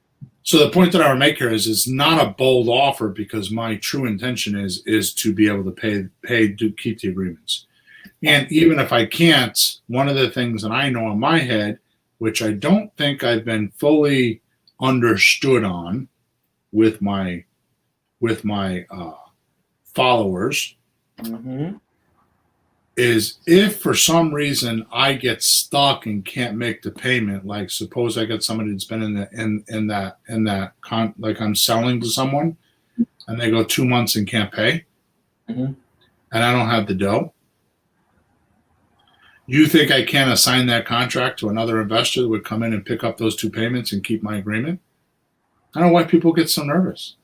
So the point that I would make here is it's not a bold offer because my true intention is to be able to pay to keep the agreements. And even if I can't, one of the things that I know in my head, which I don't think I've been fully understood on with my followers, is if for some reason I get stuck and can't make the payment, like suppose I got somebody that's been like I'm selling to someone and they go 2 months and can't pay, and I don't have the dough. You think I can't assign that contract to another investor that would come in and pick up those 2 payments and keep my agreement? I don't know why people get so nervous.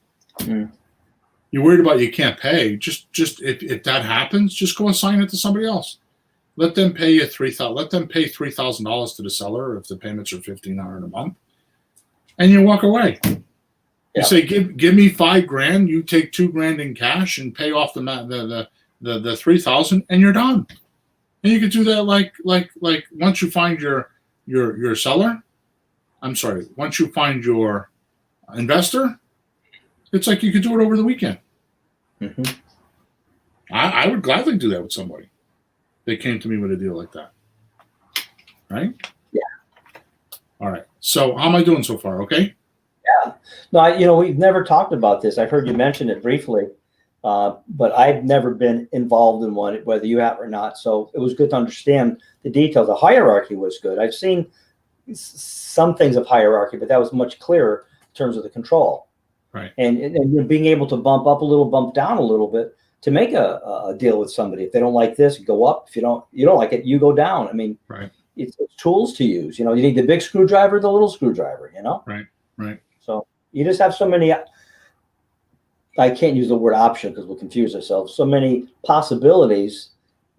You're worried about you can't pay. Just if that happens, just go assign it to somebody else. Let them pay you Let them pay $3,000 to the seller if the payments are $1,500 a month, and you walk away. You say, give me $5,000. You take $2,000 in cash and pay off the $3,000, and you're done. And you could do that like once you find your seller. I'm sorry. Once you find your investor, it's like you could do it over the weekend. I would gladly do that with somebody. They came to me with a deal like that. Right? Yeah. All right. So how am I doing so far? Okay. Yeah. No, we've never talked about this. I've heard you mention it briefly, but I've never been involved in one, whether you have or not. So it was good to understand the details. The hierarchy was good. I've seen some things of hierarchy, but that was much clearer in terms of the control. Right. And being able to bump up a little, bump down a little bit to make a deal with somebody. If they don't like this, go up. If you don't like it, you go down. I mean, right. It's tools to use. You need the big screwdriver, the little screwdriver. Right. So you just have so many. I can't use the word option because we'll confuse ourselves. So many possibilities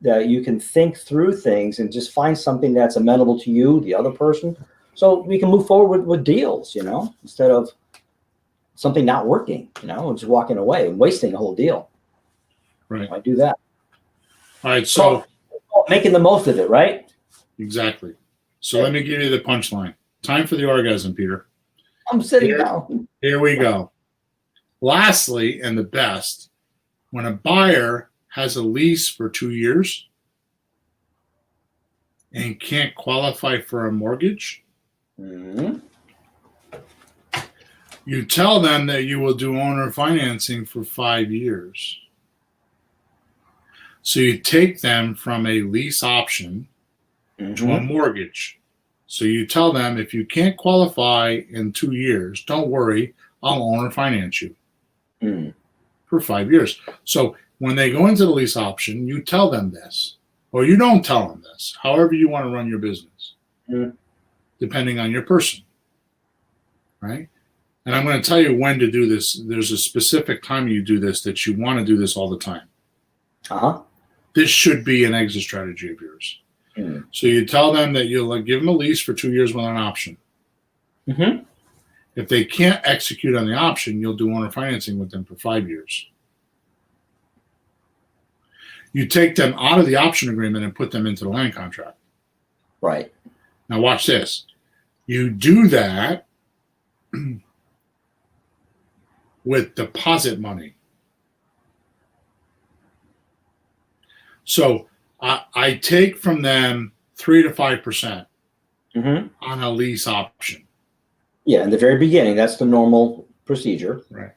that you can think through things and just find something that's amenable to you, the other person. So we can move forward with deals. Instead of something not working, and just walking away and wasting a whole deal. Right. I do that. All right. So making the most of it, right? Exactly. So let me give you the punchline. Time for the orgasm, Peter. I'm sitting down. Here we go. Lastly, and the best, when a buyer has a lease for 2 years and can't qualify for a mortgage, you tell them that you will do owner financing for 5 years. So you take them from a lease option to a mortgage. So you tell them, if you can't qualify in 2 years, don't worry, I'll owner finance you for 5 years. So when they go into the lease option, you tell them this, or you don't tell them this, however you want to run your business, depending on your person, right? And I'm going to tell you when to do this. There's a specific time you do this that you want to do this all the time. This should be an exit strategy of yours. So you tell them that you'll give them a lease for 2 years with an option. If they can't execute on the option, you'll do owner financing with them for 5 years. You take them out of the option agreement and put them into the land contract. Right. Now watch this. You do that with deposit money. So I take from them 3 to 5% on a lease option. Yeah, in the very beginning, that's the normal procedure. Right.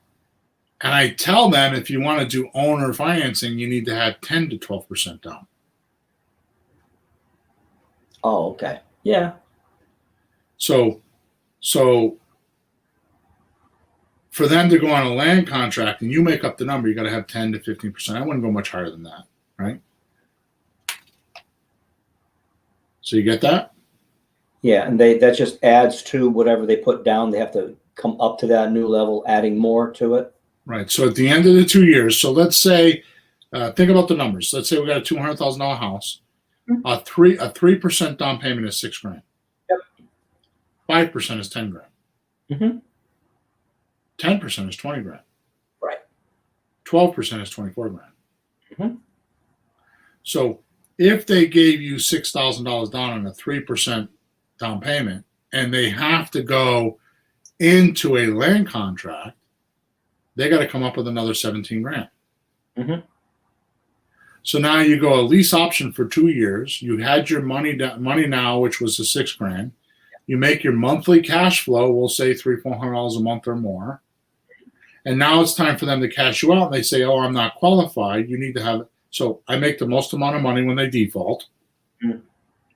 And I tell them, if you want to do owner financing, you need to have 10 to 12% down. Oh, okay. Yeah. So for them to go on a land contract and you make up the number, you got to have 10 to 15%. I wouldn't go much higher than that, right? So you get that? Yeah, and that just adds to whatever they put down. They have to come up to that new level, adding more to it. Right. So at the end of the 2 years, so let's say, think about the numbers. Let's say we got a $200,000 house. A 3% down payment is $6,000. Yep. 5% is $10,000. 10% is $20,000. Right. 12% is $24,000. So if they gave you $6,000 down on a 3% down payment, and they have to go into a land contract, they got to come up with another 17 grand. Mm-hmm. So now you go a lease option for 2 years. You had your money now, which was the 6 grand. You make your monthly cash flow, we'll say $300-400 a month or more. And now it's time for them to cash you out. And they say, oh, I'm not qualified. You need to have, so I make the most amount of money when they default,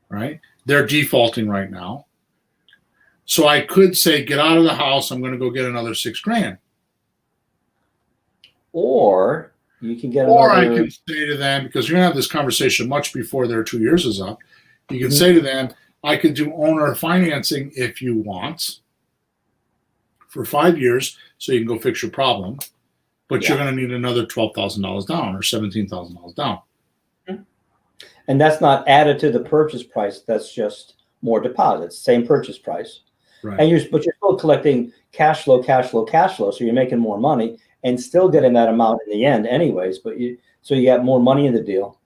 right? They're defaulting right now. So I could say, get out of the house. I'm going to go get another 6 grand. Or you can get Or another... I can say to them, because you're going to have this conversation much before their 2 years is up. You can say to them, I could do owner financing if you want for 5 years so you can go fix your problem. But you're going to need another $12,000 down or $17,000 down. And that's not added to the purchase price. That's just more deposits, same purchase price. Right. And you're still collecting cash flow. So you're making more money and still getting that amount in the end anyways. So you got more money in the deal.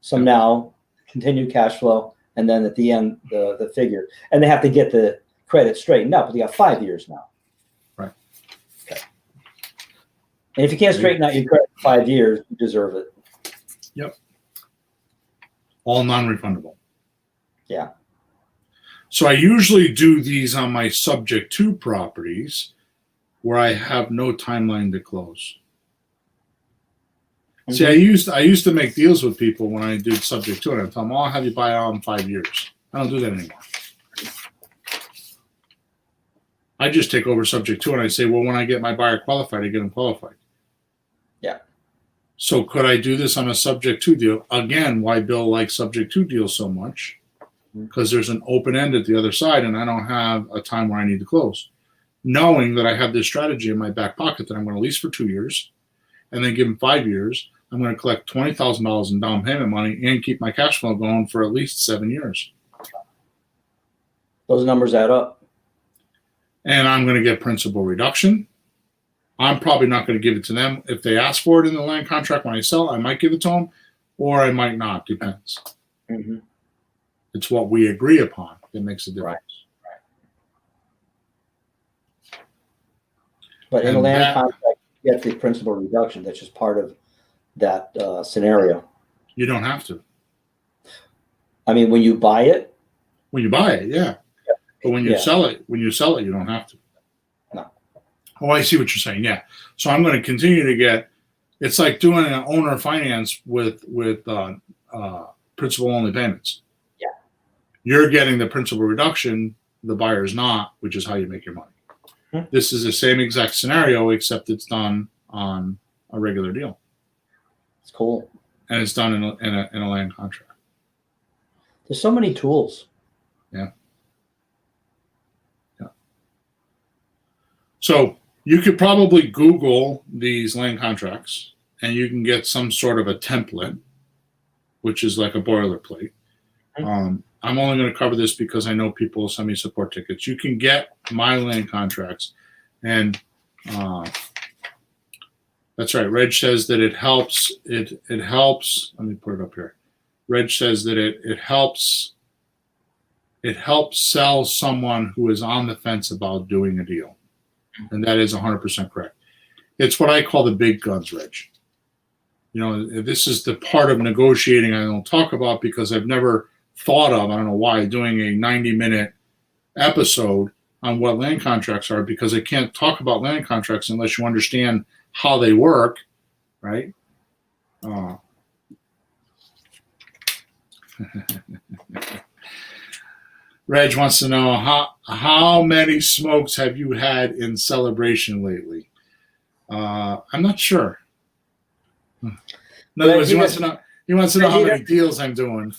Some now continued cash flow. And then at the end, the figure. And they have to get the credit straightened out. But they got 5 years now. Right. Okay. And if you can't straighten out your credit in 5 years, you deserve it. Yep. All non-refundable. Yeah. So I usually do these on my subject to properties where I have no timeline to close. Mm-hmm. See, I used to make deals with people when I did subject to it. I tell them, I'll have you buy it out in 5 years. I don't do that anymore. I just take over subject to, and I say, well, when I get my buyer qualified, I get them qualified. Yeah. So could I do this on a subject to deal? Again, why Bill likes subject to deals so much? Because there's an open end at the other side, and I don't have a time where I need to close. Knowing that I have this strategy in my back pocket that I'm going to lease for 2 years, and then give them 5 years, I'm going to collect $20,000 in down payment money and keep my cash flow going for at least 7 years. Those numbers add up. And I'm going to get principal reduction. I'm probably not going to give it to them. If they ask for it in the land contract when I sell, I might give it to them, or I might not. Depends. Mm-hmm. It's what we agree upon that makes a difference. Right. But in a land contract, you get the principal reduction. That's just part of that scenario. You don't have to. I mean, when you buy it. When you buy it, yeah. But when you sell it, you don't have to. No. Oh, I see what you're saying. Yeah. So I'm going to continue to get. It's like doing an owner finance with principal only payments. Yeah. You're getting the principal reduction. The buyer's not, which is how you make your money. Mm-hmm. This is the same exact scenario, except it's done on a regular deal. It's cool. And it's done in a land contract. There's so many tools. Yeah. Yeah. So you could probably Google these land contracts and you can get some sort of a template, which is like a boilerplate. Mm-hmm. I'm only going to cover this because I know people will send me support tickets. You can get my land contracts, and that's right. Reg says that it helps. It helps. Let me put it up here. Reg says that it helps. It helps sell someone who is on the fence about doing a deal, and that is 100% correct. It's what I call the big guns, Reg. You know, this is the part of negotiating I don't talk about because I've never thought of, I don't know why, doing a 90-minute episode on what land contracts are, because I can't talk about land contracts unless you understand how they work, right? Reg wants to know how many smokes have you had in celebration lately? I'm not sure. In other words, he wants to know how many deals I'm doing.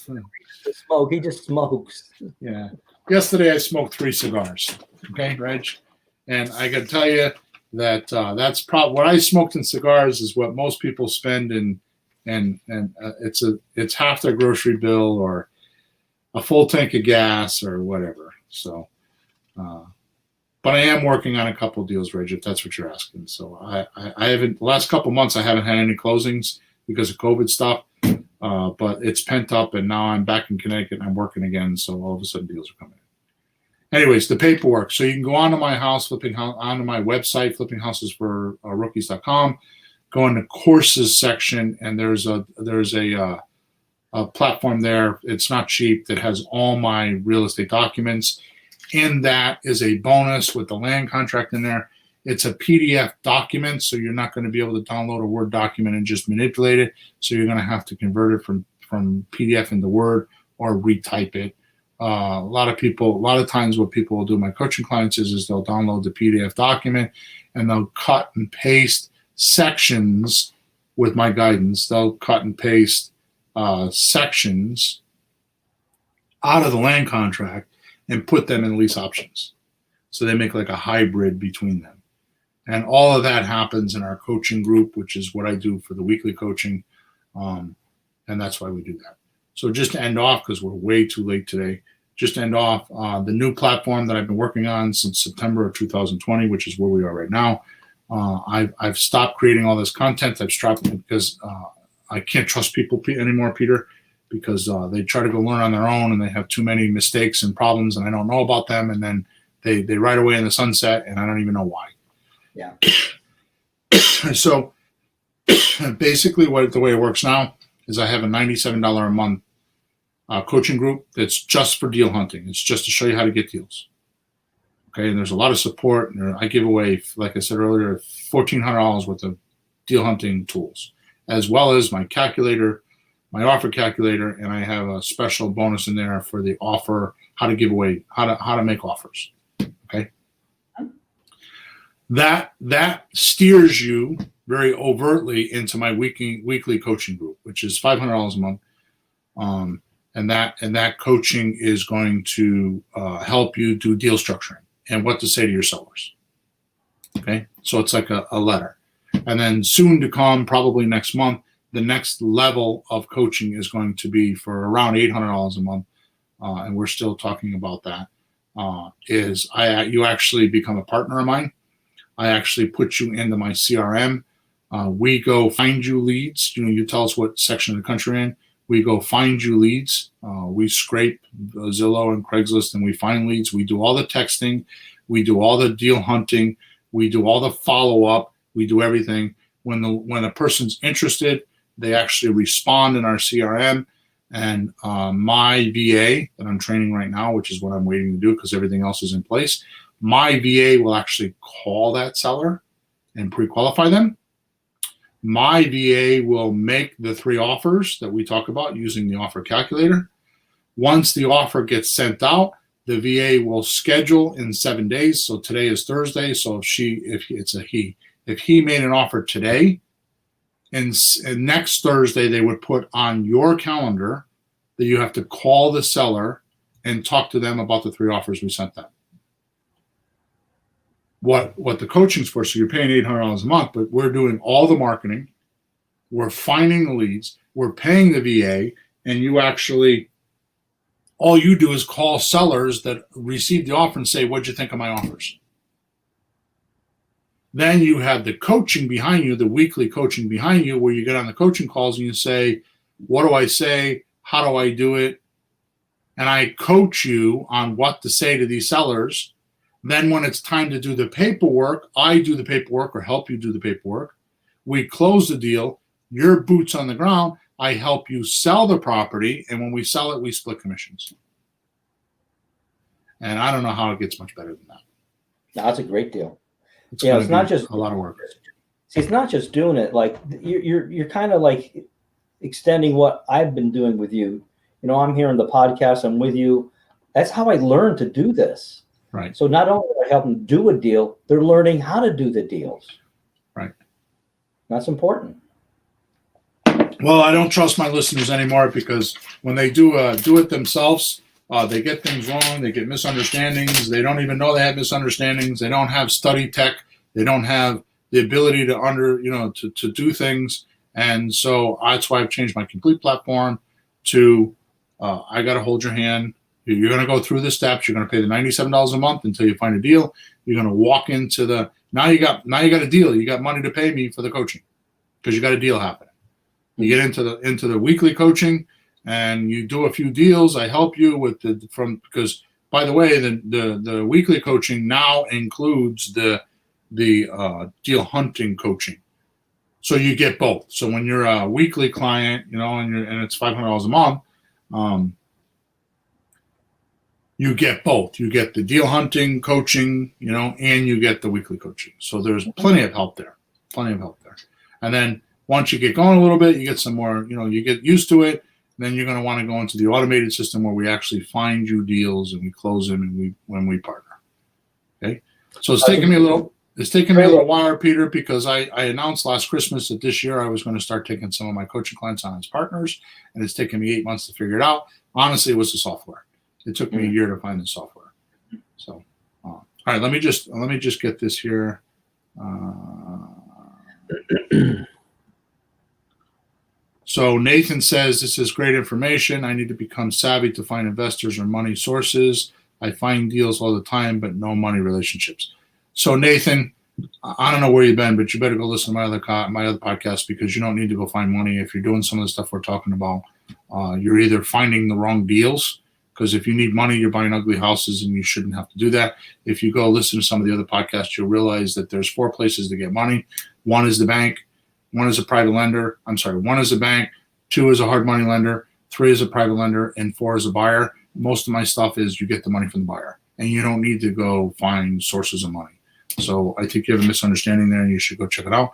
Smoke. He just smokes. Yeah. Yesterday I smoked 3 cigars. Okay, Reg, and I can tell you that that's what I smoked in cigars is what most people spend in, and it's half their grocery bill or a full tank of gas or whatever. So, but I am working on a couple of deals, Reg, if that's what you're asking. So I haven't, the last couple of months I haven't had any closings because of COVID stuff. But it's pent up, and now I'm back in Connecticut and I'm working again. So all of a sudden deals are coming in. anyways, the paperwork. So you can go onto my house, onto my website, flippinghousesforrookies.com, go in the courses section, and there's a platform there. It's not cheap, that has all my real estate documents. In that is a bonus with the land contract in there. It's a PDF document, so you're not going to be able to download a Word document and just manipulate it. So you're going to have to convert it from PDF into Word or retype it. A lot of times what people will do, my coaching clients, is they'll download the PDF document and they'll cut and paste sections with my guidance. They'll cut and paste sections out of the land contract and put them in lease options. So they make like a hybrid between them. And all of that happens in our coaching group, which is what I do for the weekly coaching. And that's why we do that. So just to end off, because we're way too late today, just to end off, the new platform that I've been working on since September of 2020, which is where we are right now. I've stopped creating all this content. I've stopped because I can't trust people anymore, Peter, because they try to go learn on their own and they have too many mistakes and problems and I don't know about them, and then they ride away in the sunset and I don't even know why. Yeah. So basically the way it works now is I have a $97 a month coaching group that's just for deal hunting. It's just to show you how to get deals. Okay, and there's a lot of support. And I give away, like I said earlier, $1,400 worth of deal hunting tools, as well as my calculator, my offer calculator, and I have a special bonus in there for the offer, how to give away, how to make offers. Okay, that steers you very overtly into my weekly coaching group, which is $500 a month. And that coaching is going to help you do deal structuring and what to say to your sellers. Okay, so it's like a letter. And then soon to come, probably next month, the next level of coaching is going to be for around $800 a month, and we're still talking about that. You actually become a partner of mine. I actually put you into my CRM. We go find you leads. You tell us what section of the country you're in. We go find you leads. We scrape Zillow and Craigslist and we find leads. We do all the texting. We do all the deal hunting. We do all the follow-up. We do everything. When a person's interested, they actually respond in our CRM. And my VA that I'm training right now, which is what I'm waiting to do because everything else is in place, my VA will actually call that seller and pre-qualify them. My VA will make the 3 offers that we talk about using the offer calculator. Once the offer gets sent out, the VA will schedule in 7 days. So today is Thursday. So if he made an offer today, and next Thursday they would put on your calendar that you have to call the seller and talk to them about the 3 offers we sent them. What the coaching's for, so you're paying $800 a month, but we're doing all the marketing, we're finding the leads, we're paying the VA, and you actually, all you do is call sellers that receive the offer and say, what'd you think of my offers? Then you have the coaching behind you, the weekly coaching behind you, where you get on the coaching calls and you say, what do I say? How do I do it? And I coach you on what to say to these sellers. Then when it's time to do the paperwork, I do the paperwork or help you do the paperwork. We close the deal. Your boots on the ground. I help you sell the property. And when we sell it, we split commissions. And I don't know how it gets much better than that. That's a great deal. It's not just a lot of work. See, it's not just doing it. Like you're kind of like extending what I've been doing with you. I'm here on the podcast. I'm with you. That's how I learned to do this. Right. So not only do I help them do a deal, they're learning how to do the deals. Right. That's important. Well, I don't trust my listeners anymore because when they do it themselves, they get things wrong. They get misunderstandings. They don't even know they have misunderstandings. They don't have study tech. They don't have the ability to do things. And so that's why I've changed my complete platform to I got to hold your hand. You're going to go through the steps. You're going to pay the $97 a month until you find a deal. You're going to walk into now you got a deal. You got money to pay me for the coaching because you got a deal happening. You get into the weekly coaching and you do a few deals. I help you with because by the way, the weekly coaching now includes the deal hunting coaching. So you get both. So when you're a weekly client, and it's $500 a month, you get both. You get the deal hunting coaching, and you get the weekly coaching. So there's plenty of help there. And then once you get going a little bit, you get some more, you get used to it. Then you're going to want to go into the automated system where we actually find you deals and we close them when we partner. Okay. So it's taken me a little while, Peter, because I announced last Christmas that this year I was going to start taking some of my coaching clients on as partners, and it's taken me 8 months to figure it out. Honestly, it was the software. It took me a year to find the software. So, all right, let me just get this here. So Nathan says, this is great information. I need to become savvy to find investors or money sources. I find deals all the time, but no money relationships. So Nathan, I don't know where you've been, but you better go listen to my other podcast, because you don't need to go find money. If you're doing some of the stuff we're talking about, you're either finding the wrong deals, because if you need money, you're buying ugly houses and you shouldn't have to do that. If you go listen to some of the other podcasts, you'll realize that there's 4 places to get money. One is the bank. One is a private lender. One is a bank. 2 is a hard money lender. 3 is a private lender. And 4 is a buyer. Most of my stuff is you get the money from the buyer, and you don't need to go find sources of money. So I think you have a misunderstanding there, and you should go check it out.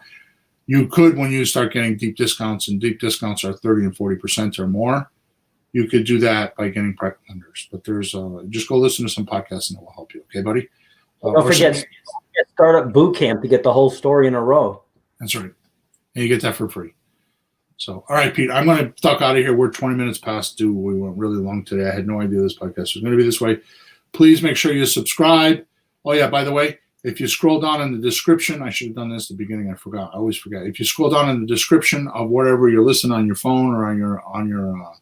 You could, when you start getting deep discounts, and deep discounts are 30 and 40% or more, you could do that by getting private lenders. But there's just go listen to some podcasts and it will help you. Okay, buddy? Don't forget Startup Boot Camp to get the whole story in a row. That's right. And you get that for free. So, all right, Pete, I'm going to duck out of here. We're 20 minutes past due. We went really long today. I had no idea this podcast was going to be this way. Please make sure you subscribe. Oh, yeah, by the way, if you scroll down in the description, I should have done this at the beginning. I forgot. I always forget. If you scroll down in the description of whatever you're listening on your phone or on your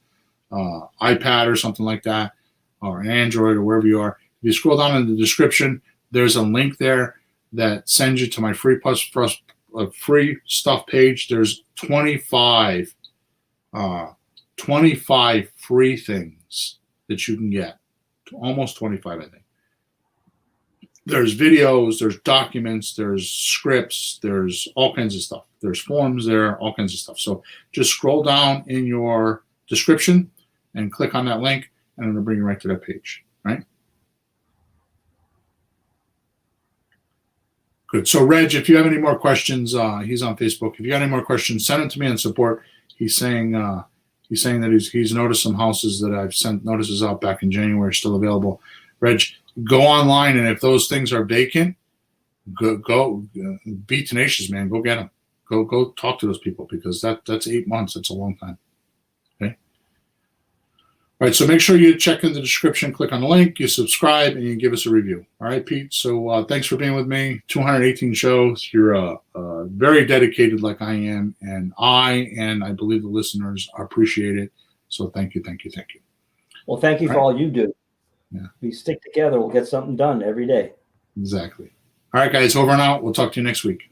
iPad or something like that, or an Android or wherever you are, if you scroll down in the description, there's a link there that sends you to my free stuff page. There's 25 free things that you can get. Almost 25, I think. There's videos, there's documents, there's scripts, there's all kinds of stuff. There's forms there, all kinds of stuff. So just scroll down in your description and click on that link, and it'll bring you right to that page, right? Good. So Reg, if you have any more questions, he's on Facebook. If you got any more questions, send them to me on support. He's saying that he's noticed some houses that I've sent notices out back in January still available. Reg, go online, and if those things are vacant, go be tenacious, man. Go get them. Go talk to those people, because that's 8 months. That's a long time. Okay. All right. So make sure you check in the description, click on the link, you subscribe, and you give us a review. All right, Pete. So thanks for being with me. 218 shows. You're very dedicated, like I am, and I believe the listeners appreciate it. So thank you. Well, thank you for all you do. Yeah. We stick together, we'll get something done every day. Exactly. All right, guys, over and out. We'll talk to you next week.